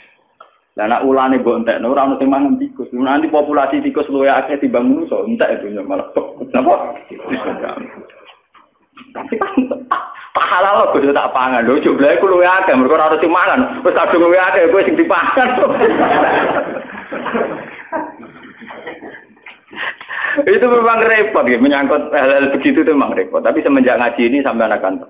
Lah nek ulane mbok entekno ora ono sing mangan tikus. Nanti populasi tikus luwih akeh timbang manusia, entek itu malah. Napa? Tapi kan pahala lo kudu tak pangan. Lho jumlahe ku luwih akeh, mergo ora sing mangan. Wis kadung luwih akeh kowe sing dipangan. Itu memang repot ya, menyangkut hal-hal begitu itu memang repot. Tapi semenjak ngaji ini sampai akan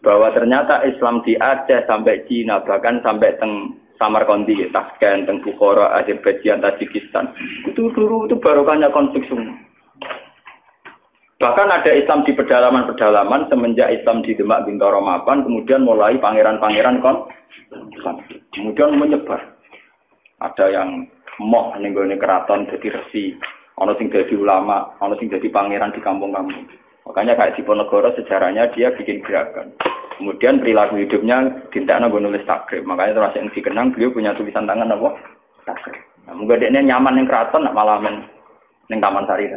bahwa ternyata Islam di Aceh sampai Cina, bahkan sampai teng Samarkandi, Tashkent, teng Bukhara, Azerbaijan, Tajikistan. Itu dulu itu barokahnya konflik semua. Bahkan ada Islam di pedalaman-pedalaman semenjak Islam di Demak Bintoro Mapan, kemudian mulai pangeran-pangeran konflik. Kemudian menyebar. Ada yang moh nenggone keraton jadi resi. Ono sing jadi ulama, ono sing jadi pangeran di kampung-kampung. Makanya kayak Diponegoro sejarahnya dia bikin gerakan. Kemudian perilaku hidupnya dintakna nggo nulis takrib. Makanya terus yang dikenang beliau punya tulisan tangan apa? Takrib. Nah, mungkin dia nyaman ning keraton nak malah ning Taman Sari.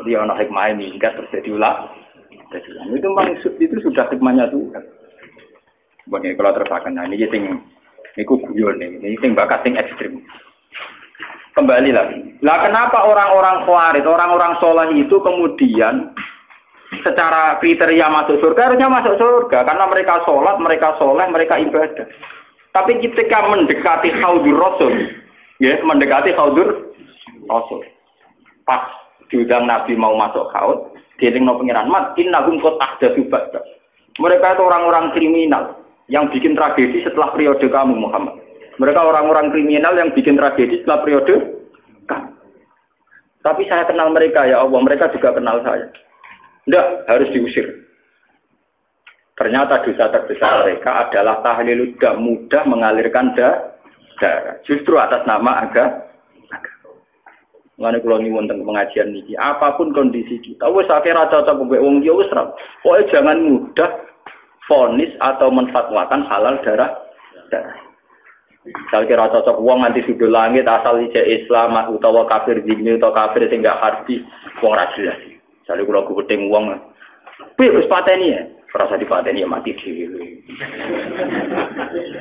Jadi ono hikmah minggat terus jadi ulama. Itu memang itu sudah hikmahnya Tuhan. Bagi kalau terpakan, nah ini sing niku guyon ini sing bakat sing ekstrim. Kembali lagi. Lah kenapa orang-orang khawarij, orang-orang soleh itu kemudian secara kriteria masuk surga harusnya masuk surga karena mereka sholat, mereka soleh, mereka ibadah. Tapi ketika mendekati haudur rasul, ya mendekati haudur rasul, pas diundang Nabi mau masuk haud, dielingno pengiran mat, innahum qad ahdatsu ba'da. Mereka itu orang-orang kriminal yang bikin tragedi setelah periode kamu Muhammad. Mereka orang-orang kriminal yang bikin tragedi setelah periode kamu. Tapi saya kenal mereka ya Allah, mereka juga kenal saya. Tidak, harus diusir. Ternyata dosa terbesar mereka adalah tahlilud dam, mudah mengalirkan darah. Justru atas nama agama. Mengenai kalau nyuwun tentang pengajian ini, apapun kondisi kita, wes akhirnya cocok mbek wong iki wis ra. Pokoke jangan mudah vonis atau menfatwakan halal darah. Misal kira cocok wong nganti sudul langit asal ijek Islam utawa kafir zimmi utawa kafir sing gak harbi wong ra jelas. Misale kula gudeng wong piye wis pateni ya, rasa dipateni ya mati dhewe.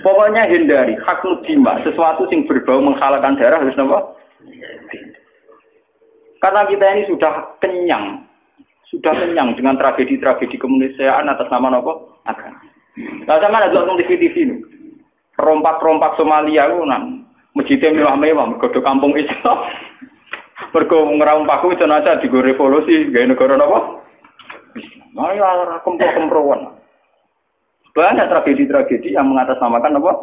Pokoknya hindari hak mudima, sesuatu sing berbau menghalalkan darah harus napa? Karena kita ini sudah kenyang dengan tragedi-tragedi kemanusiaan atas nama napa? Agama. Lah sampeyan ada nonton TV-TV ini. Rompak-rompak Somalia ku nang masjidnya mewah-mewah mergo kampung Islam. Mergo ngerompakku jenazah digo revolusi gawe negara napa? Nah, ya kempro-kemproan. Banyak tragedi-tragedi yang mengatasnamakan apa?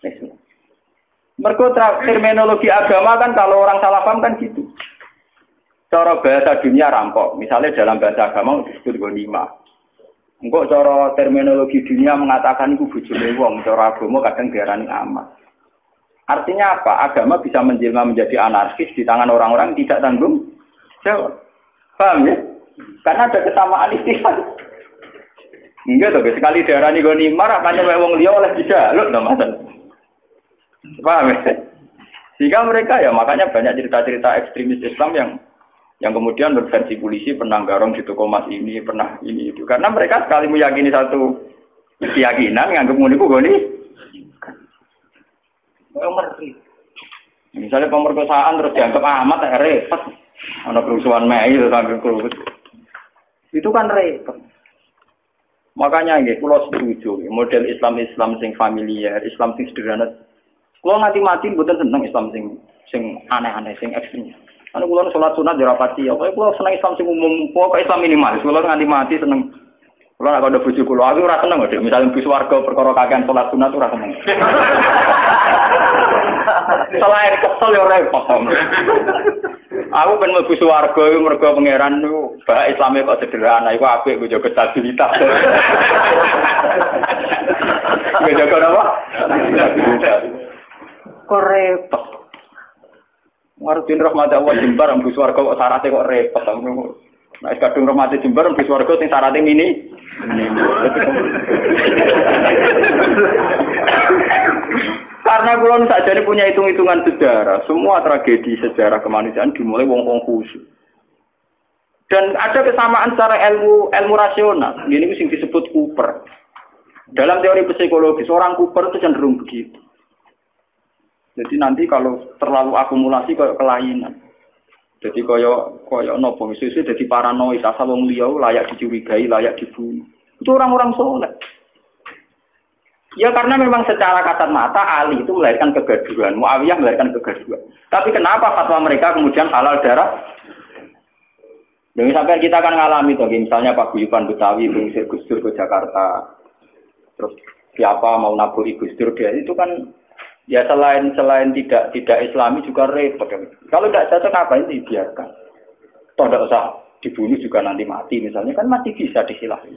Islam. Mergo terminologi agama kan kalau orang salah paham kan gitu. Cara bahasa dunia rampok. Misalnya dalam bahasa agama disebut ghanimah. Engkau cara terminologi dunia mengatakan itu bojone wong, cara agama kadang diarani amat. Artinya apa? Agama bisa menjelma menjadi anarkis di tangan orang-orang tidak tanggung jawab. Paham ya? Karena ada kesamaan istilah. Enggak tuh, sekali diarani ghanimah makanya wong liya oleh dijaluk to Mas. Paham ya? Sehingga mereka ya makanya banyak cerita-cerita ekstremis Islam yang kemudian berversi polisi pernah garong di toko emas ini, pernah ini itu. Karena mereka sekali meyakini satu keyakinan, nganggep ngono iku goni. Ngeri. Misalnya pemerkosaan terus dianggap amat repot. Ana kerusuhan Mei itu sampai kerusuhan. Itu kan repot. Makanya nggih kula setuju model Islam sing familiar, Islam sing sederhana. Kula nganti mati mboten seneng Islam sing aneh-aneh, sing ekstrem. Anu kula salat sunat ora pati, apa kula seneng Islam sing umum, kok Islam minimalis. Kula nganti mati seneng. Kula nek ada bojo kula, aku ora seneng kok, misale bus warga perkara kakean salat sunat ora seneng. Selain kesel ya repot. Aku ben mlebu swarga iku mergo pangeran niku bak Islame kok sederhana, iku apik kok jaga stabilitas. Kok jaga apa? Kok repot. Warudin rahmat Allah jembar ambu swarga kok syaratnya kok repot. Nah, kadung rahmat jembar ambu swarga sing syaratnya mini. Karena kulon saja ini punya hitung-hitungan sejarah. Semua tragedi sejarah kemanusiaan dimulai wong-wong khusus. Dan ada kesamaan secara ilmu rasional. Ini yang disebut Cooper. Dalam teori psikologi, seorang Cooper itu cenderung begitu. Jadi nanti kalau terlalu akumulasi kayak kelainan. Jadi koyo nopo susu jadi paranoid asal wong liya layak dicurigai, layak dibunuh. Itu orang-orang soleh. Ya karena memang secara kasat mata Ali itu melahirkan kegaduhan, Muawiyah melahirkan kegaduhan. Tapi kenapa fatwa mereka kemudian halal darah? Dan sampai kita akan ngalami tuh, misalnya Pak Guyuban Betawi mengusir Gus Dur ke Jakarta, terus siapa mau naburi Gus Dur dia itu kan ya selain tidak Islami juga repot. Kalau tidak cocok ngapain dibiarkan? Toh tidak usah dibunuh juga nanti mati misalnya kan masih bisa disilahi.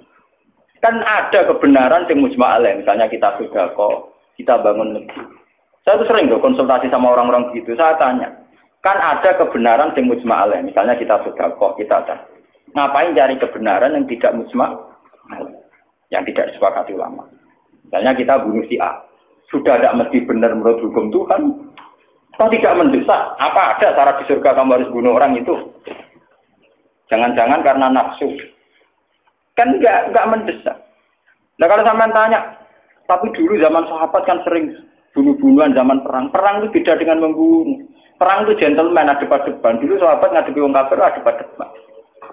Kan ada kebenaran yang mujma' alaih, misalnya kita sedekah, kita bangun negeri. Saya tuh sering tuh konsultasi sama orang-orang begitu, saya tanya, kan ada kebenaran yang mujma' alaih, misalnya kita sedekah, kita ada. Ngapain cari kebenaran yang tidak mujma' alaih, yang tidak disepakati ulama. Misalnya kita bunuh si A, sudah tidak mesti benar menurut hukum Tuhan, atau tidak mendesak, apa ada cara di surga kamu harus bunuh orang itu? Jangan-jangan karena nafsu. Kan enggak mendesak. Nah kalau sampean tanya, tapi dulu zaman sahabat kan sering bunuh-bunuhan zaman perang. Perang itu beda dengan membunuh. Perang itu gentleman ada depan. Dulu sahabat ngadepi wong kafir ada depan.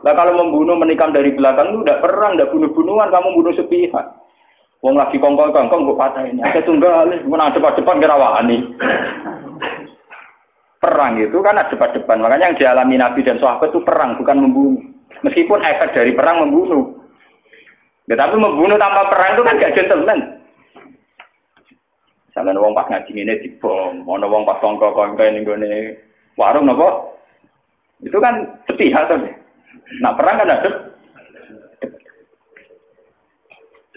Nah kalau membunuh menikam dari belakang itu enggak perang, enggak bunuh-bunuhan, kamu bunuh sepihak. Wong lagi kongkong-kongkong kok patahin. Ada tunggal, mun ada depan kerawani. Perang itu kan ada depan. Makanya yang dialami Nabi dan sahabat itu perang, bukan membunuh. Meskipun efek dari perang membunuh. Tetapi membunuh tanpa perang itu kan gak gentleman. Misalnya wong pas ngaji ini dibom, ana wong pas kongko-kongko ning gone warung napa? Itu kan sepihak to. Nah, perang kan ada.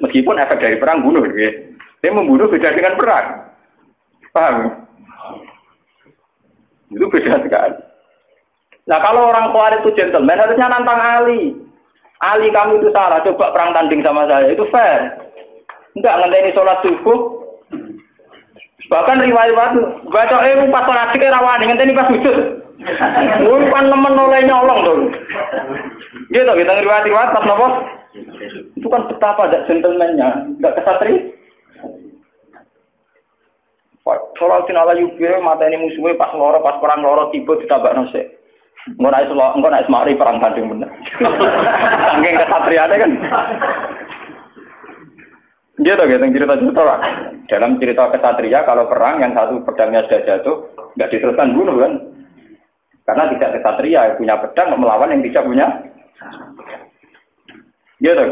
Meskipun efek dari perang bunuh gitu. Dia membunuh beda dengan perang. Paham? Itu beda sekali. Nah, kalau orang Khawarij itu gentleman harusnya nantang Ali. Ali kamu itu salah, coba perang tanding sama saya, itu fair. Enggak ngenteni sholat subuh. Bahkan riwayat baca pas sholat sik rawani ngenteni pas sujud. Kan nemen oleh nyolong tuh. Gitu kita riwayat pas napa? Itu kan betapa ada gentleman-nya, enggak kesatria. Sholat ala yubi mateni musuhe pas loro pas perang loro tiba ditabakno sik. Engko nek mari perang tanding bener. Saking kesatriane kan. Gitu cerita-cerita lah. Dalam cerita kesatria kalau perang yang satu pedangnya sudah jatuh, enggak diteruskan bunuh kan. Karena tidak kesatria punya pedang melawan yang tidak punya. Gitu.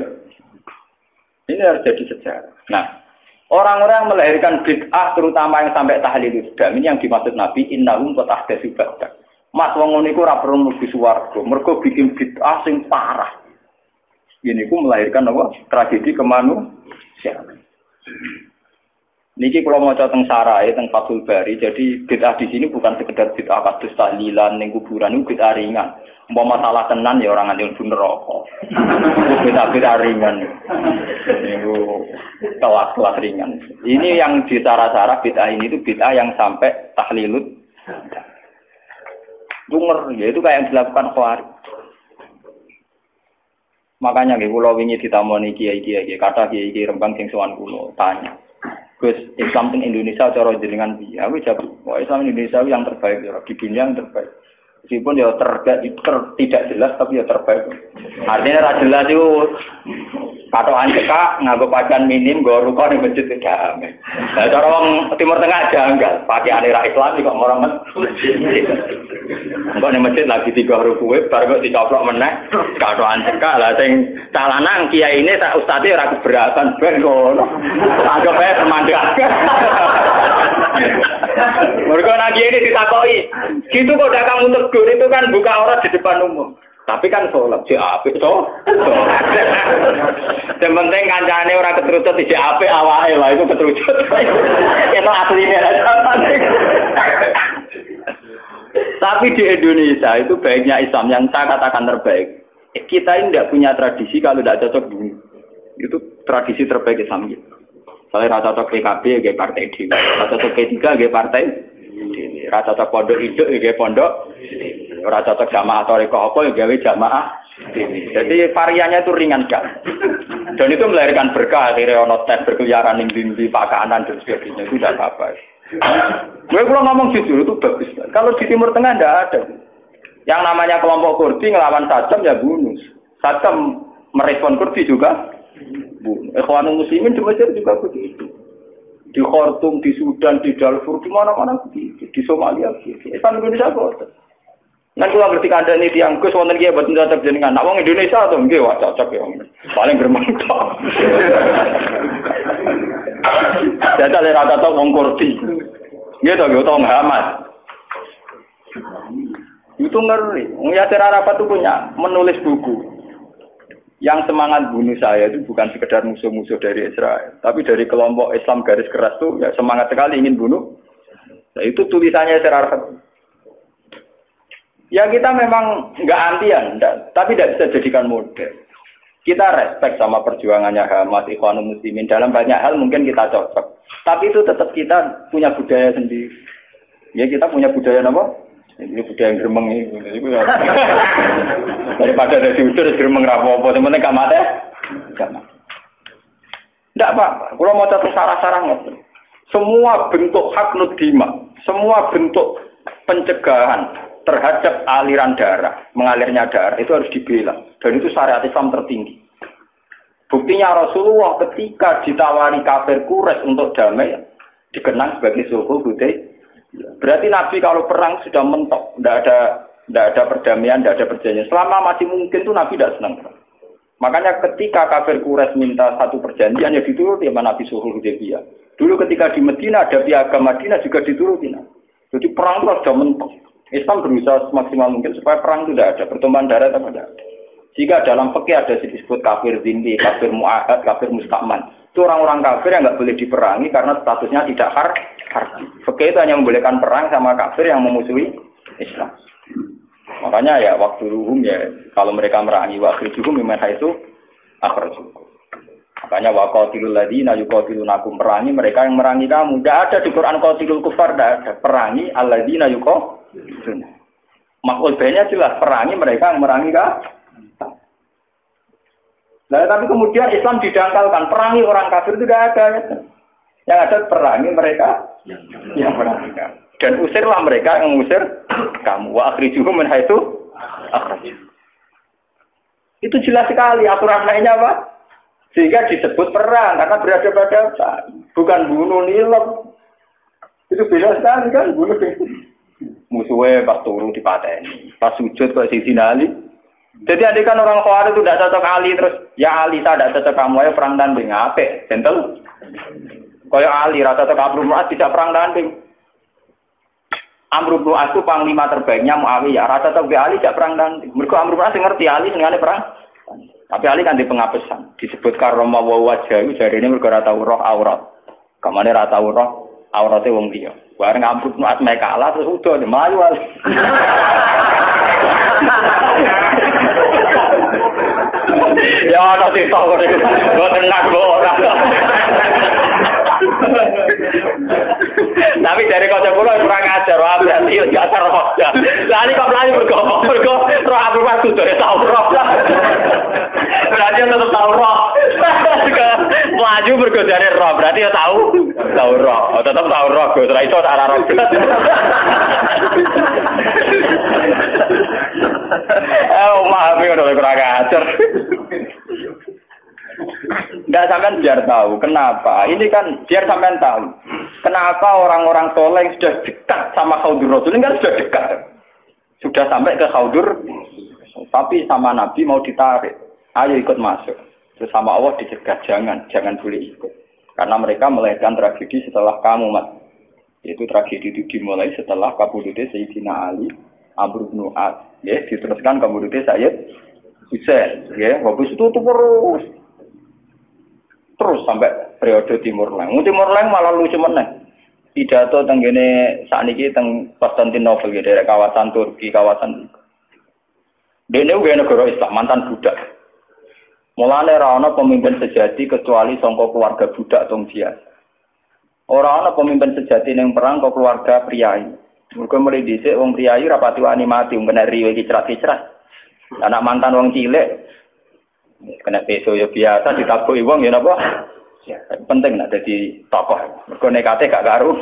Ini harus jadi sejarah. Nah, orang-orang melahirkan bid'ah terutama yang sampai tahlil Islam ini yang dimaksud Nabi innahum qad ahdatsu ba'da. Mas wong ngono iku ora perlu mlebu swarga, mergo bikin bid'ah sing parah. Ini ku melahirkan apa? Tragedi kemanusiaan. Niki kalau mau teng sarai teng Fathul Bari, jadi bid'ah di sini bukan sekedar bid'ah kados tahlilan ning kuburan, itu bid'ah ringan. Umpama masalah tenan ya orang nganti mlebu neraka. Bid'ah ringan. Niku kelas ringan. Ini yang di cara-cara bid'ah ini itu bid'ah yang sampai tahlilut. Dunger, ya itu kayak yang dilakukan Khawarij. Makanya nggih kula wingi ditamoni kiai-kiai, kata kiai Rembang sing sowan kula tanya. Gus, Islam di Indonesia cara jenengan piye? Aku jawab, wah Islam Indonesia yang terbaik ya, di dunia yang terbaik. Meskipun ya tidak jelas tapi ya terbaik. Artinya ra jelas itu katokan cekak nganggo pakaian minim nggo ruko ning masjid damai. Lah cara wong Timur Tengah janggal, pakaiane ra Islam kok orang masjid. Engko ning masjid lagi 3 rukuwe bar kok dicoplok meneh katokan cekak lah sing calanang kiai ini tak ustaze ora keberatan ben ngono. Anggap ae semandang. Mergo nang kiai ini ditakoki, gitu kok dagang untuk itu kan buka aurat di depan umum. Tapi kan sholat si apik toh. Yang penting kancane ora keterucut di apik awake lah itu keterucut. Itu aslinya. Tapi di Indonesia itu baiknya Islam yang saya katakan terbaik. Kita ini tidak punya tradisi kalau tidak cocok bunuh. Itu tradisi terbaik Islam gitu. Saya rasa cocok PKB kayak partai D, rasa cocok P3 kayak partai D, rasa cocok pondok hidup kayak pondok, rasa cocok jamaah atau apa ya jamaah. Jadi variannya itu ringan sekali. Dan itu melahirkan berkah, akhirnya ono tes berkeliaran di pakanan dan sebagainya itu tidak apa-apa. Gue kalau ngomong jujur itu bagus. Kalau di Timur Tengah tidak ada. Yang namanya kelompok Kurdi ngelawan Saddam ya bunuh. Saddam merespon Kurdi juga bunuh. Ikhwanul Muslimin di Mesir juga begitu. Di Khartoum, di Sudan, di Darfur, di mana-mana begitu. Di Somalia begitu. Islam Indonesia kok. Kan kalau ngerti kandang ini yang Gus wonten nggih boten cocok jenengan. Nak wong Indonesia to nggih wah cocok ya. Paling gremeng tok. Dadi lek rata tok wong Kurdi. Nggih to nggih utawa Hamas. Itu ngeri. Yasir Arafat itu punya menulis buku. Yang semangat bunuh saya itu bukan sekedar musuh-musuh dari Israel, tapi dari kelompok Islam garis keras itu ya semangat sekali ingin bunuh. Nah, itu tulisannya Yasir Arafat. Ya kita memang nggak antian, tapi tidak bisa jadikan model. Kita respect sama perjuangannya Hamas, Ikhwanul Muslimin. Dalam banyak hal mungkin kita cocok. Tapi itu tetap kita punya budaya sendiri. Ya kita punya budaya apa? Ini budaya yang gremeng ini. Daripada ada diudur, gremeng rapopo. Sebenarnya gak mati. Tidak apa-apa. Kalau mau catat sarah-sarah semua bentuk hak nudima, semua bentuk pencegahan terhadap aliran darah, mengalirnya darah itu harus dibela. Dan itu syariat Islam tertinggi. Buktinya Rasulullah ketika ditawari kafir Quraisy untuk damai dikenang sebagai sulhul Hudaybiyah. Berarti Nabi kalau perang sudah mentok, tidak ada perdamaian, tidak ada perjanjian. Selama masih mungkin tuh Nabi tidak senang. Makanya ketika kafir Quraisy minta satu perjanjian ya dituruti sama Nabi sulhul Hudaybiyah. Dulu ketika di Madinah ada piagam Madinah juga dituruti. Jadi perang itu sudah mentok. Islam berusaha semaksimal mungkin supaya perang itu tidak ada, pertumpahan darah tidak ada. Jika dalam fikih ada disebut kafir zimmi, kafir mu'ahad, kafir mustakman. Itu orang-orang kafir yang nggak boleh diperangi karena statusnya tidak harbi. Fikih itu hanya membolehkan perang sama kafir yang memusuhi Islam. Makanya ya waktu ruhum ya kalau mereka merangi waktu ruhum memang itu akhirnya. Makanya waqatilul ladina yuqatilunakum, perangi mereka yang merangi kamu. Tidak ada di Quran qatilul kufar, tidak ada. Perangi alladzina yuqatiluna. Maksud banyak jelas perangi mereka yang merangi kamu. Nah, tapi kemudian Islam didangkalkan, perangi orang kafir itu tidak ada. Ya. Yang ada perangi mereka yang merangi kamu. Dan usirlah mereka yang mengusir kamu. Wa akhrijuhum min haitsu akhrajuhum. Itu jelas sekali aturan lainnya apa? Sehingga disebut perang karena berada pada bukan bunuh nilai. Itu beda sekali kan bunuh. Musuhnya pas turun dipateni, pas sujud kok sing sinali. Jadi adik kan orang Khawarij itu tidak cocok Ali terus ya Ali tak tidak cocok kamu ayo perang tanding apik, gentle. Kayak Ali rata cocok Amr bin As tidak perang tanding. Amr bin As itu panglima terbaiknya Muawiyah, rata cocok Ali tidak perang tanding. Mergo Amr bin As ngerti Ali senengane perang. Tapi Ali kan di pengapesan, disebut karoma wajah itu jadi ini mereka rata roh aurat. Kamane rata roh auratnya wong dia. Bareng Amr bin As mereka kalah terus udah melayu Ali. Ya ana sing tok kok tenang kok ora. Tapi dari kota pulau kurang ajar, berarti ya ajar roh. Lah ini kok melayu mergo roh Abu Bakar sudah tahu roh. Berarti tetap tahu roh. Melayu mergo dari roh, berarti ya tahu roh. Oh, tetap tahu roh, ora iso arah roh. Maaf ya udah kurang ajar. Enggak sampean biar tahu kenapa. Ini kan biar sampean tahu kenapa orang-orang soleh yang sudah dekat sama Khaudur Rasul ini kan sudah dekat. Sudah sampai ke Khaudur tapi sama Nabi mau ditarik. Ayo ikut masuk. Terus sama Allah dicegah jangan boleh ikut. Karena mereka melahirkan tragedi setelah kamu, Mas. Yaitu tragedi itu dimulai setelah kabudutnya Sayyidina Ali, Amr bin As, ya, diteruskan kabudutnya Sayyid Husain, ya, habis itu terus sampai periode Timur Leng. Timur Leng malah lucu meneh. Pidato teng kene sakniki teng Konstantinopel ya, daerah kawasan Turki, kawasan dene uga negara Islam, mantan budak. Mulane ora ana pemimpin sejati kecuali sangka keluarga budak tong biasa. Ora ana pemimpin sejati ning perang kok keluarga priyayi. Mergo mulai dhisik wong priyayi rapati wani mati, bener riwe kicrat-kicrat. Anak mantan wong cilik kena peso ya biasa ditabuhi wong ya napa? Ya, penting nek dadi tokoh. Mergo nekate gak karu.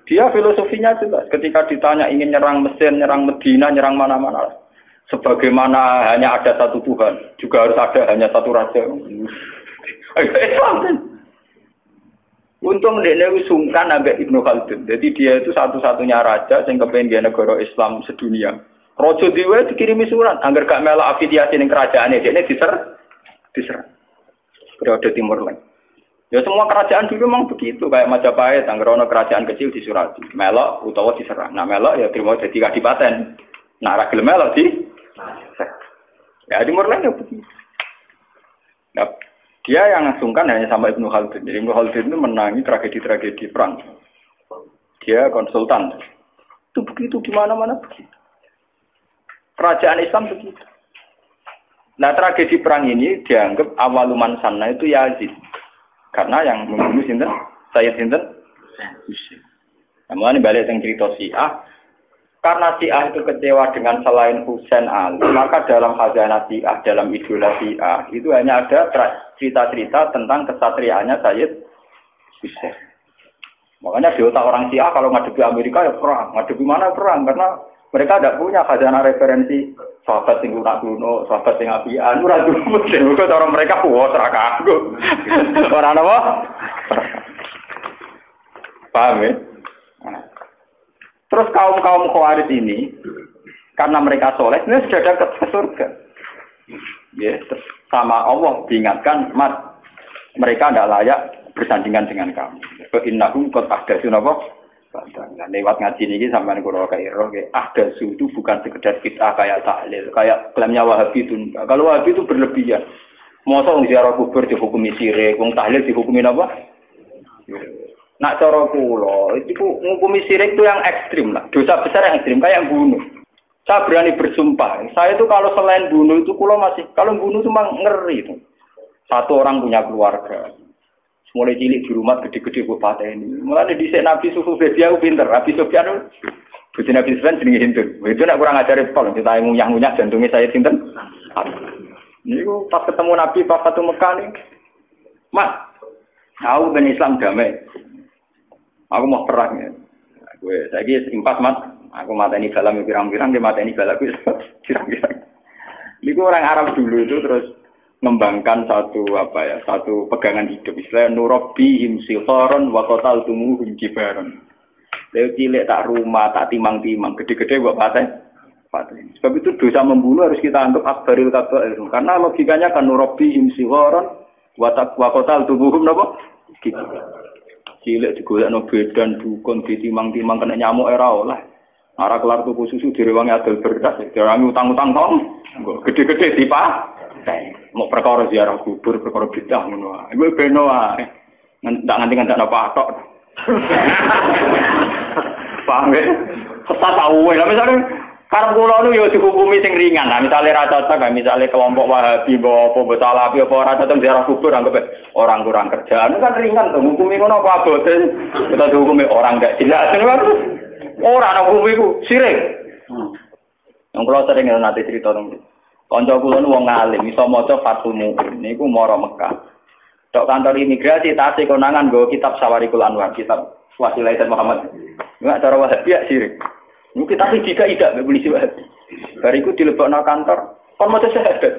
Dia filosofinya jelas. Ketika ditanya ingin nyerang Mesir, nyerang Medina, nyerang mana-mana. Sebagaimana hanya ada satu Tuhan, juga harus ada hanya satu raja. Islam kan? Untung dia sungkan ambek Ibnu Khaldun. Jadi dia itu satu-satunya raja yang kepengen negara Islam sedunia. Rojo diwe dikirimi surat, agar gak melok afiliasi ning kerajaane, dia diserang. Periode Timur Leste. Ya semua kerajaan dulu memang begitu, kayak Majapahit, Anggerono kerajaan kecil disurati, melok utawa diserang. Nah melok ya terima jadi kadipaten. Nah ragil melok di, ya Timur Leste begitu. Nah, dia yang sungkan hanya sama Ibnu Khaldun. Jadi Ibnu Khaldun itu menangi tragedi-tragedi perang. Dia konsultan. Itu begitu di mana-mana begitu. Kerajaan Islam begitu. Nah tragedi perang ini dianggap awaluman sana itu Yazid. Karena yang membunuh sinten, Sayyid sinten, Husain. Namun balik yang cerita Syiah, karena Syiah itu kecewa dengan selain Husain Ali, maka dalam khazanah Syiah, dalam idola Syiah itu hanya ada cerita-cerita tentang kesatriaannya Sayyid Husain. Makanya di otak orang Syiah kalau ngadepi Amerika ya perang, ngadepi mana perang, karena mereka tidak punya khazanah referensi. Sahabat sing lunak kuno, sahabat sing apian, ora duwe mesti kok orang mereka kuat ora kanggo. Ora apa? Paham ya? Terus kaum-kaum Khawarij ini karena mereka soleh, ini sudah dekat ke surga. Ya, terus sama Allah diingatkan, "Mat, mereka tidak layak bersandingan dengan kamu." Fa innahum qad ahdatsu napa? Nah, lewat ngaji ini sampai kalau kayak ahdasu itu bukan sekedar kita kayak tahlil, kayak klaimnya Wahabi itu. Kalau Wahabi itu berlebihan. Masa orang ziarah kubur dihukumi syirik, orang tahlil dihukumi apa? Nak cara kula, itu menghukumi syirik itu yang ekstrim lah. Dosa besar yang ekstrim, kayak yang bunuh. Saya berani bersumpah, saya itu kalau selain bunuh itu kula masih, kalau bunuh itu memang ngeri itu. Satu orang punya keluarga. Mulai cilik di rumah gede-gede bupati ini. Mulai di Nabi Sufu dia pinter. Nabi Sufyan itu Nabi Sufyan jenenge Hindu. Itu nak kurang ajar pol. Kita ngunyah-ngunyah jantungnya saya sinten. Ini pas ketemu Nabi pas satu Mekah nih. Mas, aku ben Islam damai. Aku mau perang ya. Gue saya impas mat. Aku mateni dalam pirang-pirang dia mateni balaku pirang-pirang. Ini orang Arab dulu itu terus mengembangkan satu pegangan hidup Islam nurabihim sikharon wa qataltumuhum kibaron. Lha cilik tak rumah tak timang-timang gede-gede kok paten. Sebab itu dosa membunuh harus kita anggap akbaril kabair karena logikanya kan nurabihim sikharon wa qataltumuhum napa? Cilik digolekno bedan dukun ditimang-timang kena nyamuk era oleh. Ora kelar tuku susu direwangi adol beras, direwangi utang-utang kok. Gede-gede dipah. Mau perkara ziarah kubur, perkara bidah ngono wae. Iku beno wae. Ndak nganti-nganti apa tok. Paham ya? Sesat awwe. Lah misale karep kula nu ya dihukumi sing ringan. Lah misale ra cocok, misale kelompok Wahabi apa Salafi apa ora cocok ziarah kubur anggap orang kurang kerjaan kan ringan to. Hukumi ngono apa abote? Kita dihukumi orang gak jelas. Ora ana hukumi ku sirik. Yang kula sering nanti cerita nang kanca kula nu wong alim iso maca Fathul Mu'in niku mara Mekah. Tok kantor imigrasi tasih konangan nggo kitab Sawarikul Anwar, kitab Wasilah Muhammad. Enggak cara Wahabi ya sirik. Niku kita tidak polisi Wahabi. Bariku dilebokno kantor, kon maca syahadat.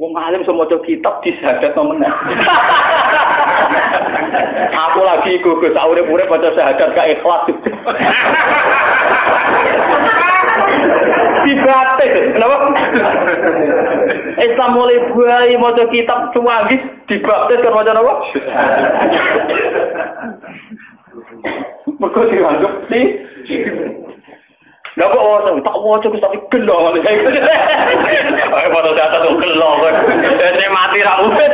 Wong alim iso maca kitab disyahadatno meneh. Aku lagi gugus urip-urip maca syahadat gak ikhlas. Dibatik, kenapa? Islam mulai buai maca kitab cuwagis dibaptis kan maca apa? Mergo dianggap sih. Lah kok tak waca wis tak gelo. Ayo foto data tuh gelo kan. Saya mati ra urip.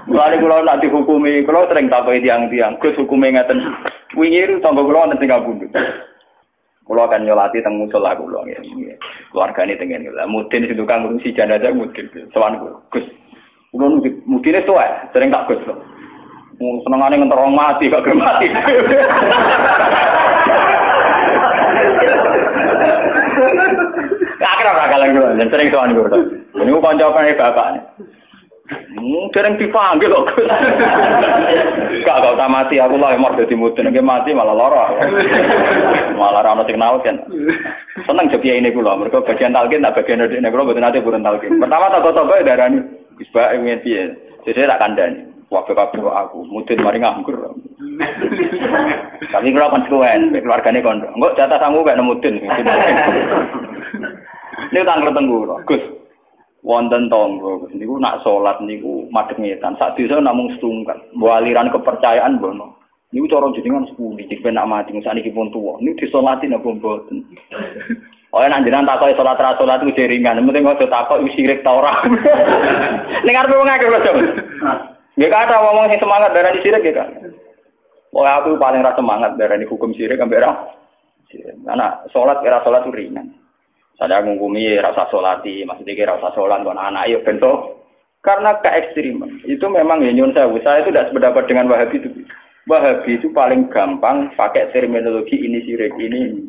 Lari kula nak dihukumi, kula sering takoki tiang-tiang, Gus hukume ngaten. Wingi tangga kula wonten teng Kabundut. Kula akan nyolati teng musala kula nggih. Keluargane teng ngene. Lah mudin situ kang ngurusi jenazah mudin. Sowan Gus. Kula mudine tuwa, sering tak Gus. Senengane ngenterong mati gak gelem mati. Akhirnya bakalan kula, sering sowan kula. Niku kanca-kancane bapakne. Dereng dipanggil kok. Gak usah mati aku lah mau dadi mudun nek mati malah lara. Malah ra ono sing naut kan. Seneng jepiye ini kula, mergo bagian talqin tak bagian ndek kula mboten ate purun talqin. Pertama toko-toko darani wis bae ngene piye. Jadi tak kandhani. Waktu kabeh aku mudun mari nganggur. Tapi kula kan suwen, keluargane kondo. Engko jatah sangu gak mudun. Niku tak ngerteng kula. Gus wonten tangga niku nak salat niku madhep ngetan sak desa namung setunggal mbok aliran kepercayaan mbono niku cara jenengan sepuli jek nak mati sakniki pun tuwa niku disolati napa mboten nek jenengan takoki salat ra salat iku jeringan penting aja takoki sirik ta ora ning arep wong akeh lho nggih kata ngomong sing semangat darani sirik ya kan aku paling ra semangat darani hukum sirik ambek ra ana salat ora salat ringan. Saya ngukumi rasa solati, maksudnya rasa solat kon anak yo bentuk karena keekstriman. Itu memang ya nyun saya itu tidak sependapat dengan Wahabi itu. Wahabi itu paling gampang pakai terminologi ini sirik ini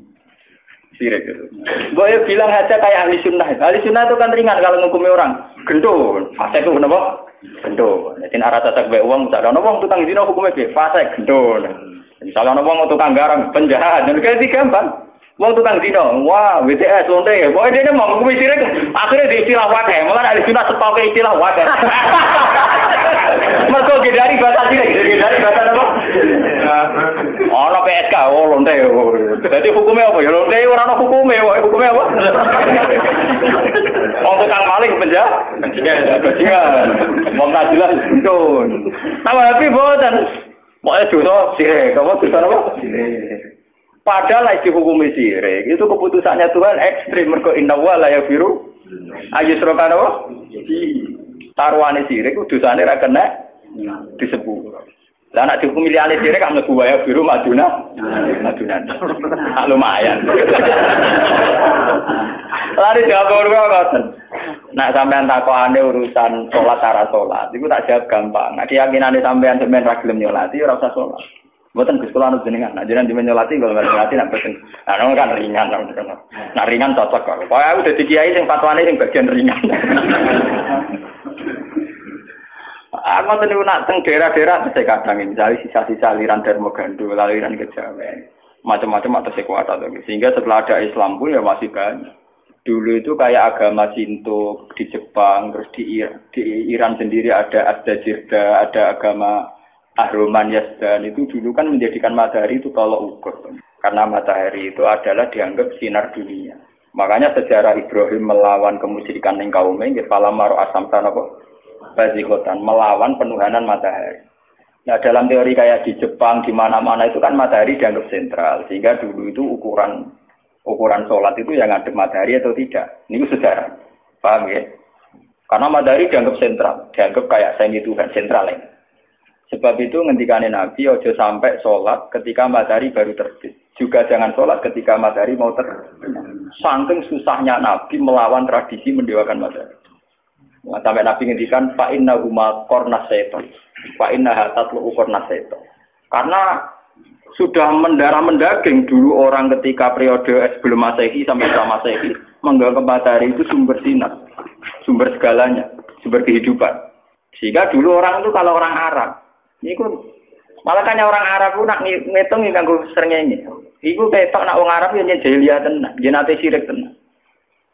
sirik itu. Boleh bilang aja kayak ahli sunnah. Ahli sunnah itu kan ringan kalau ngukumi orang. Gendul, fase itu kenapa? Gendul. Jadi arah tasak bae uang, misalnya wong tukang zina hukumnya piye? Fase gendul. Misalnya wong tukang garang penjahat, dan kayak gampang. Wong tukang zina, wah WTS lonte, pokoknya dia mau ngukumi sirik, akhirnya di istilah wadah, malah ada sunnah sepakai istilah wadah. Mereka gedari bahasa sirik, gedari bahasa apa? Orang PSK, oh lonte, jadi hukumnya apa? Ya lonte orang hukumnya, hukumnya apa? Wong tukang maling penjahat, bajingan, wong najilah itu. Nama tapi boten, pokoknya dosa sirik, kamu dosa apa? Sirik. Padahal lagi hukum sirik itu keputusannya Tuhan ekstrim mergo inna wa la yafiru ayusrokan apa? Taruhane sirik dosane ra kena disebut. Lah nek dihukum liyane sirik kan mlebu wa yafiru maduna. Lumayan. Lari jawab ngoten. Nek sampean takokane urusan salat cara salat iku tak jawab gampang. Nek keyakinane sampean ra gelem nyolati ora usah salat. Buatan ke sekolah jenengan, nah jenengan dimenyolati kalau nggak nyolati nak pesen, nah kan ringan, nah ringan cocok kalau, pokoknya aku udah dikiai yang fatwanya yang bagian ringan. Aku tadi nak teng daerah-daerah saya kadang misalnya sisa-sisa aliran Darmagandul, aliran Kejawen, macam-macam atau sekuat atau sehingga setelah ada Islam pun ya masih banyak. Dulu itu kayak agama Shinto di Jepang, terus di Iran sendiri ada Asdajirda, ada agama Ahroman Yazdan itu dulu kan menjadikan matahari itu tolok ukur. Karena matahari itu adalah dianggap sinar dunia. Makanya sejarah Ibrahim melawan kemusyrikan ning kaume nggih palamaro asam tanapa bazikotan melawan penuhanan matahari. Nah, dalam teori kayak di Jepang di mana-mana itu kan matahari dianggap sentral. Sehingga dulu itu ukuran salat itu yang ngadep matahari atau tidak. Ini sejarah. Paham ya? Karena matahari dianggap sentral, dianggap kayak semi Tuhan sentral ya. Sebab itu ngendikane Nabi ojo sampai sholat ketika matahari baru terbit. Juga jangan sholat ketika matahari mau terbit. Saking susahnya Nabi melawan tradisi mendewakan matahari. Nah, sampai Nabi ngendikan fa inna huma qarnas syaitan. Fa inna hatatlu qarnas syaitan. Karena sudah mendarah mendaging dulu orang ketika periode sebelum Masehi sampai setelah Masehi menganggap matahari itu sumber sinar, sumber segalanya, sumber kehidupan. Sehingga dulu orang itu kalau orang Arab niku malah kan orang Arab ku nak ngitung kanggo srengenge. Iku ketok nak wong Arab yo jahiliyah tenan, jenate sirik tenan.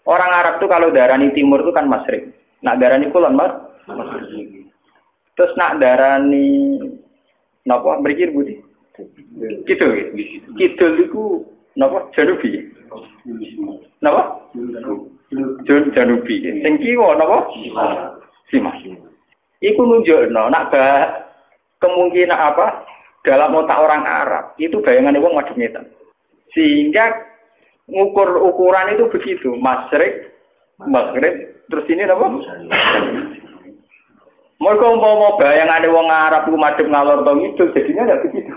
Orang Arab tuh kalau darani timur itu kan masyrik. Nak darani kulon mas. Terus nak darani napa mriki budi? Kidul. Kidul iku napa janubi. Napa? Janubi. Sing kiwa napa? Simas. Iku nunjukno nak kemungkinan apa dalam otak orang Arab itu bayangannya wong madhep ngetan. Sehingga ukuran itu begitu, masyrik, maghrib, terus ini apa? Mereka umpama bayangane wong Arab itu madhep ngalor to ngidul, jadinya ndak begitu.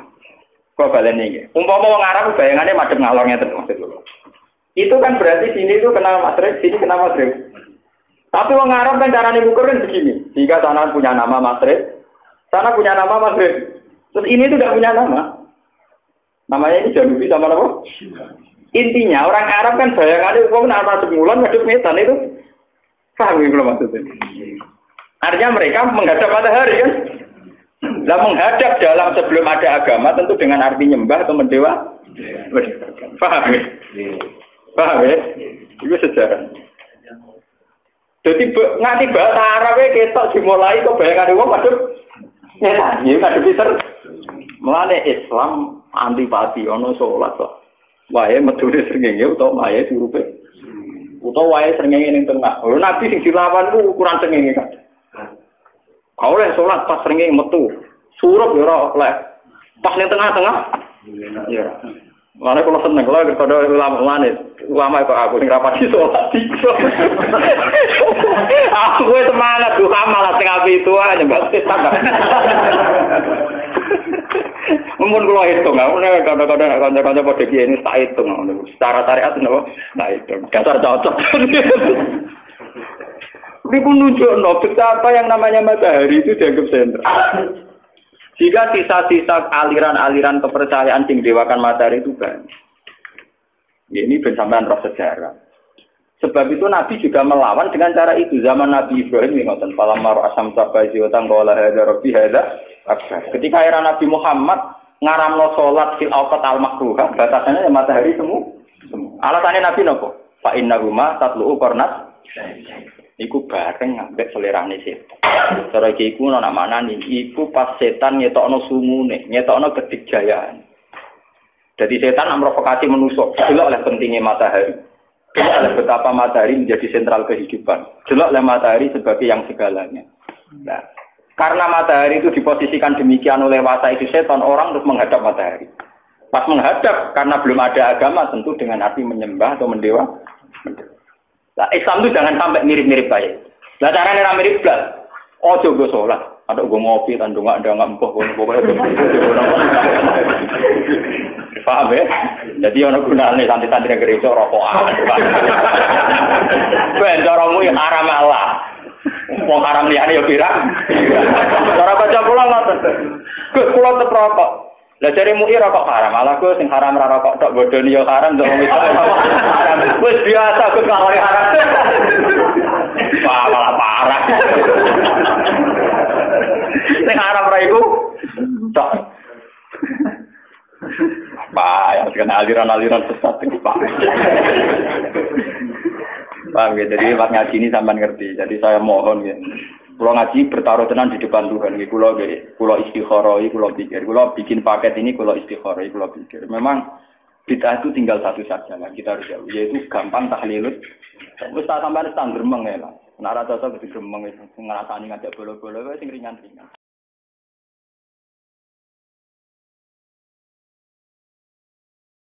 Kok balene iki. Umpama wong Arab bayangannya madhep ngalor ngeten maksud. Itu kan berarti sini itu kena masyrik, sini kena maghrib. Tapi wong Arab kan carane ngukur kan begini. Jika sana punya nama masyrik, sana punya nama maghrib. Terus ini itu tidak punya nama. Namanya ini Janubi sama apa? Intinya orang Arab kan bayangannya wong nak masuk mulan ngadep ngetan itu. Paham belum maksudnya? Artinya mereka menghadap matahari kan? Lah menghadap dalam sebelum ada agama tentu dengan arti nyembah atau mendewa. Paham ya? Paham ya? Itu sejarah. Jadi nganti bahasa Arab ketok dimulai kok bayangan wong madhep. Ya, ya kadhe pinter. Mulane Islam antipati ana salat kok. Wae medune srengenge utawa wae diurupe. Utawa wae srengenge ning tengah. Lho nabi sing dilawan ku ukuran srengenge kan. Kau oleh salat pas srengenge metu. Surup ya ora oleh. Pas ning tengah-tengah. Iya. Mana kalau seneng kalau ada ulama kok aku sing rapati sholat tiga. Aku semangat tuh malah setengah itu aja berarti tambah. Mungkin kalau hitung, aku nih kadang-kadang pada ini tak hitung, secara syariat nabo tak hitung, dasar cocok. Ini pun nunjuk betapa yang namanya matahari itu dianggap sentral. Jika sisa-sisa aliran-aliran kepercayaan sing dewakan matahari itu banyak. Ini bersamaan roh sejarah. Sebab itu Nabi juga melawan dengan cara itu. Zaman Nabi Ibrahim ngoten, falamma asam tabaji wa tangqala hadza rabbi hadza akbar. Ketika era Nabi Muhammad ngaramno salat fil awqat al makruhah, batasannya matahari semua. Alasannya Nabi nopo? Fa innahuma tatlu'u qarnat. Iku bareng ngambek selerane setan. Cara iki iku ana manane iku pas setan ngetokno sumune, ngetokno kedikjayaan. Jadi setan memprovokasi manusia. Delok oleh pentingnya matahari. Delok oleh betapa matahari menjadi sentral kehidupan. Delok oleh matahari sebagai yang segalanya. Nah, karena matahari itu diposisikan demikian oleh wasa itu setan, orang terus menghadap matahari. Pas menghadap karena belum ada agama tentu dengan arti menyembah atau mendewa. Nah, Islam itu jangan sampai mirip-mirip kayak. Nah, caranya mirip belas. Oh, coba sholat. Ada gue ngopi, tandung nggak empuk, pokoknya. Paham ya? Jadi orang gunanya santri-santri negeri itu rokokan. Benjaramu yang haram Allah. Mau haram liane ya pirang. Cara baca pulang ngoten. Gus pulang tetep rokok. Lah jare mu'i rokok haram, malah Gus sing haram ra rokok tok bodoni ya haram to wis haram. Wis biasa Gus kalau haram. Malah parah. Sing haram ra iku tok. Pak, ya kena aliran-aliran sesat iki, Pak. Paham ya, jadi pas ngaji ini sampean ngerti. Jadi saya mohon ya. Kalau ngaji bertaruh tenan di depan Tuhan, kalau istikharah, kalau pikir, kalau bikin paket ini, kalau istikharah, kalau pikir. Memang bid'ah itu tinggal satu saja, kita harus jauh, yaitu gampang tahlilus. Terus tak sampai ada gremeng ya lah. Nara cocok itu gremeng itu ngerasani ngajak bola-bola, itu ringan-ringan.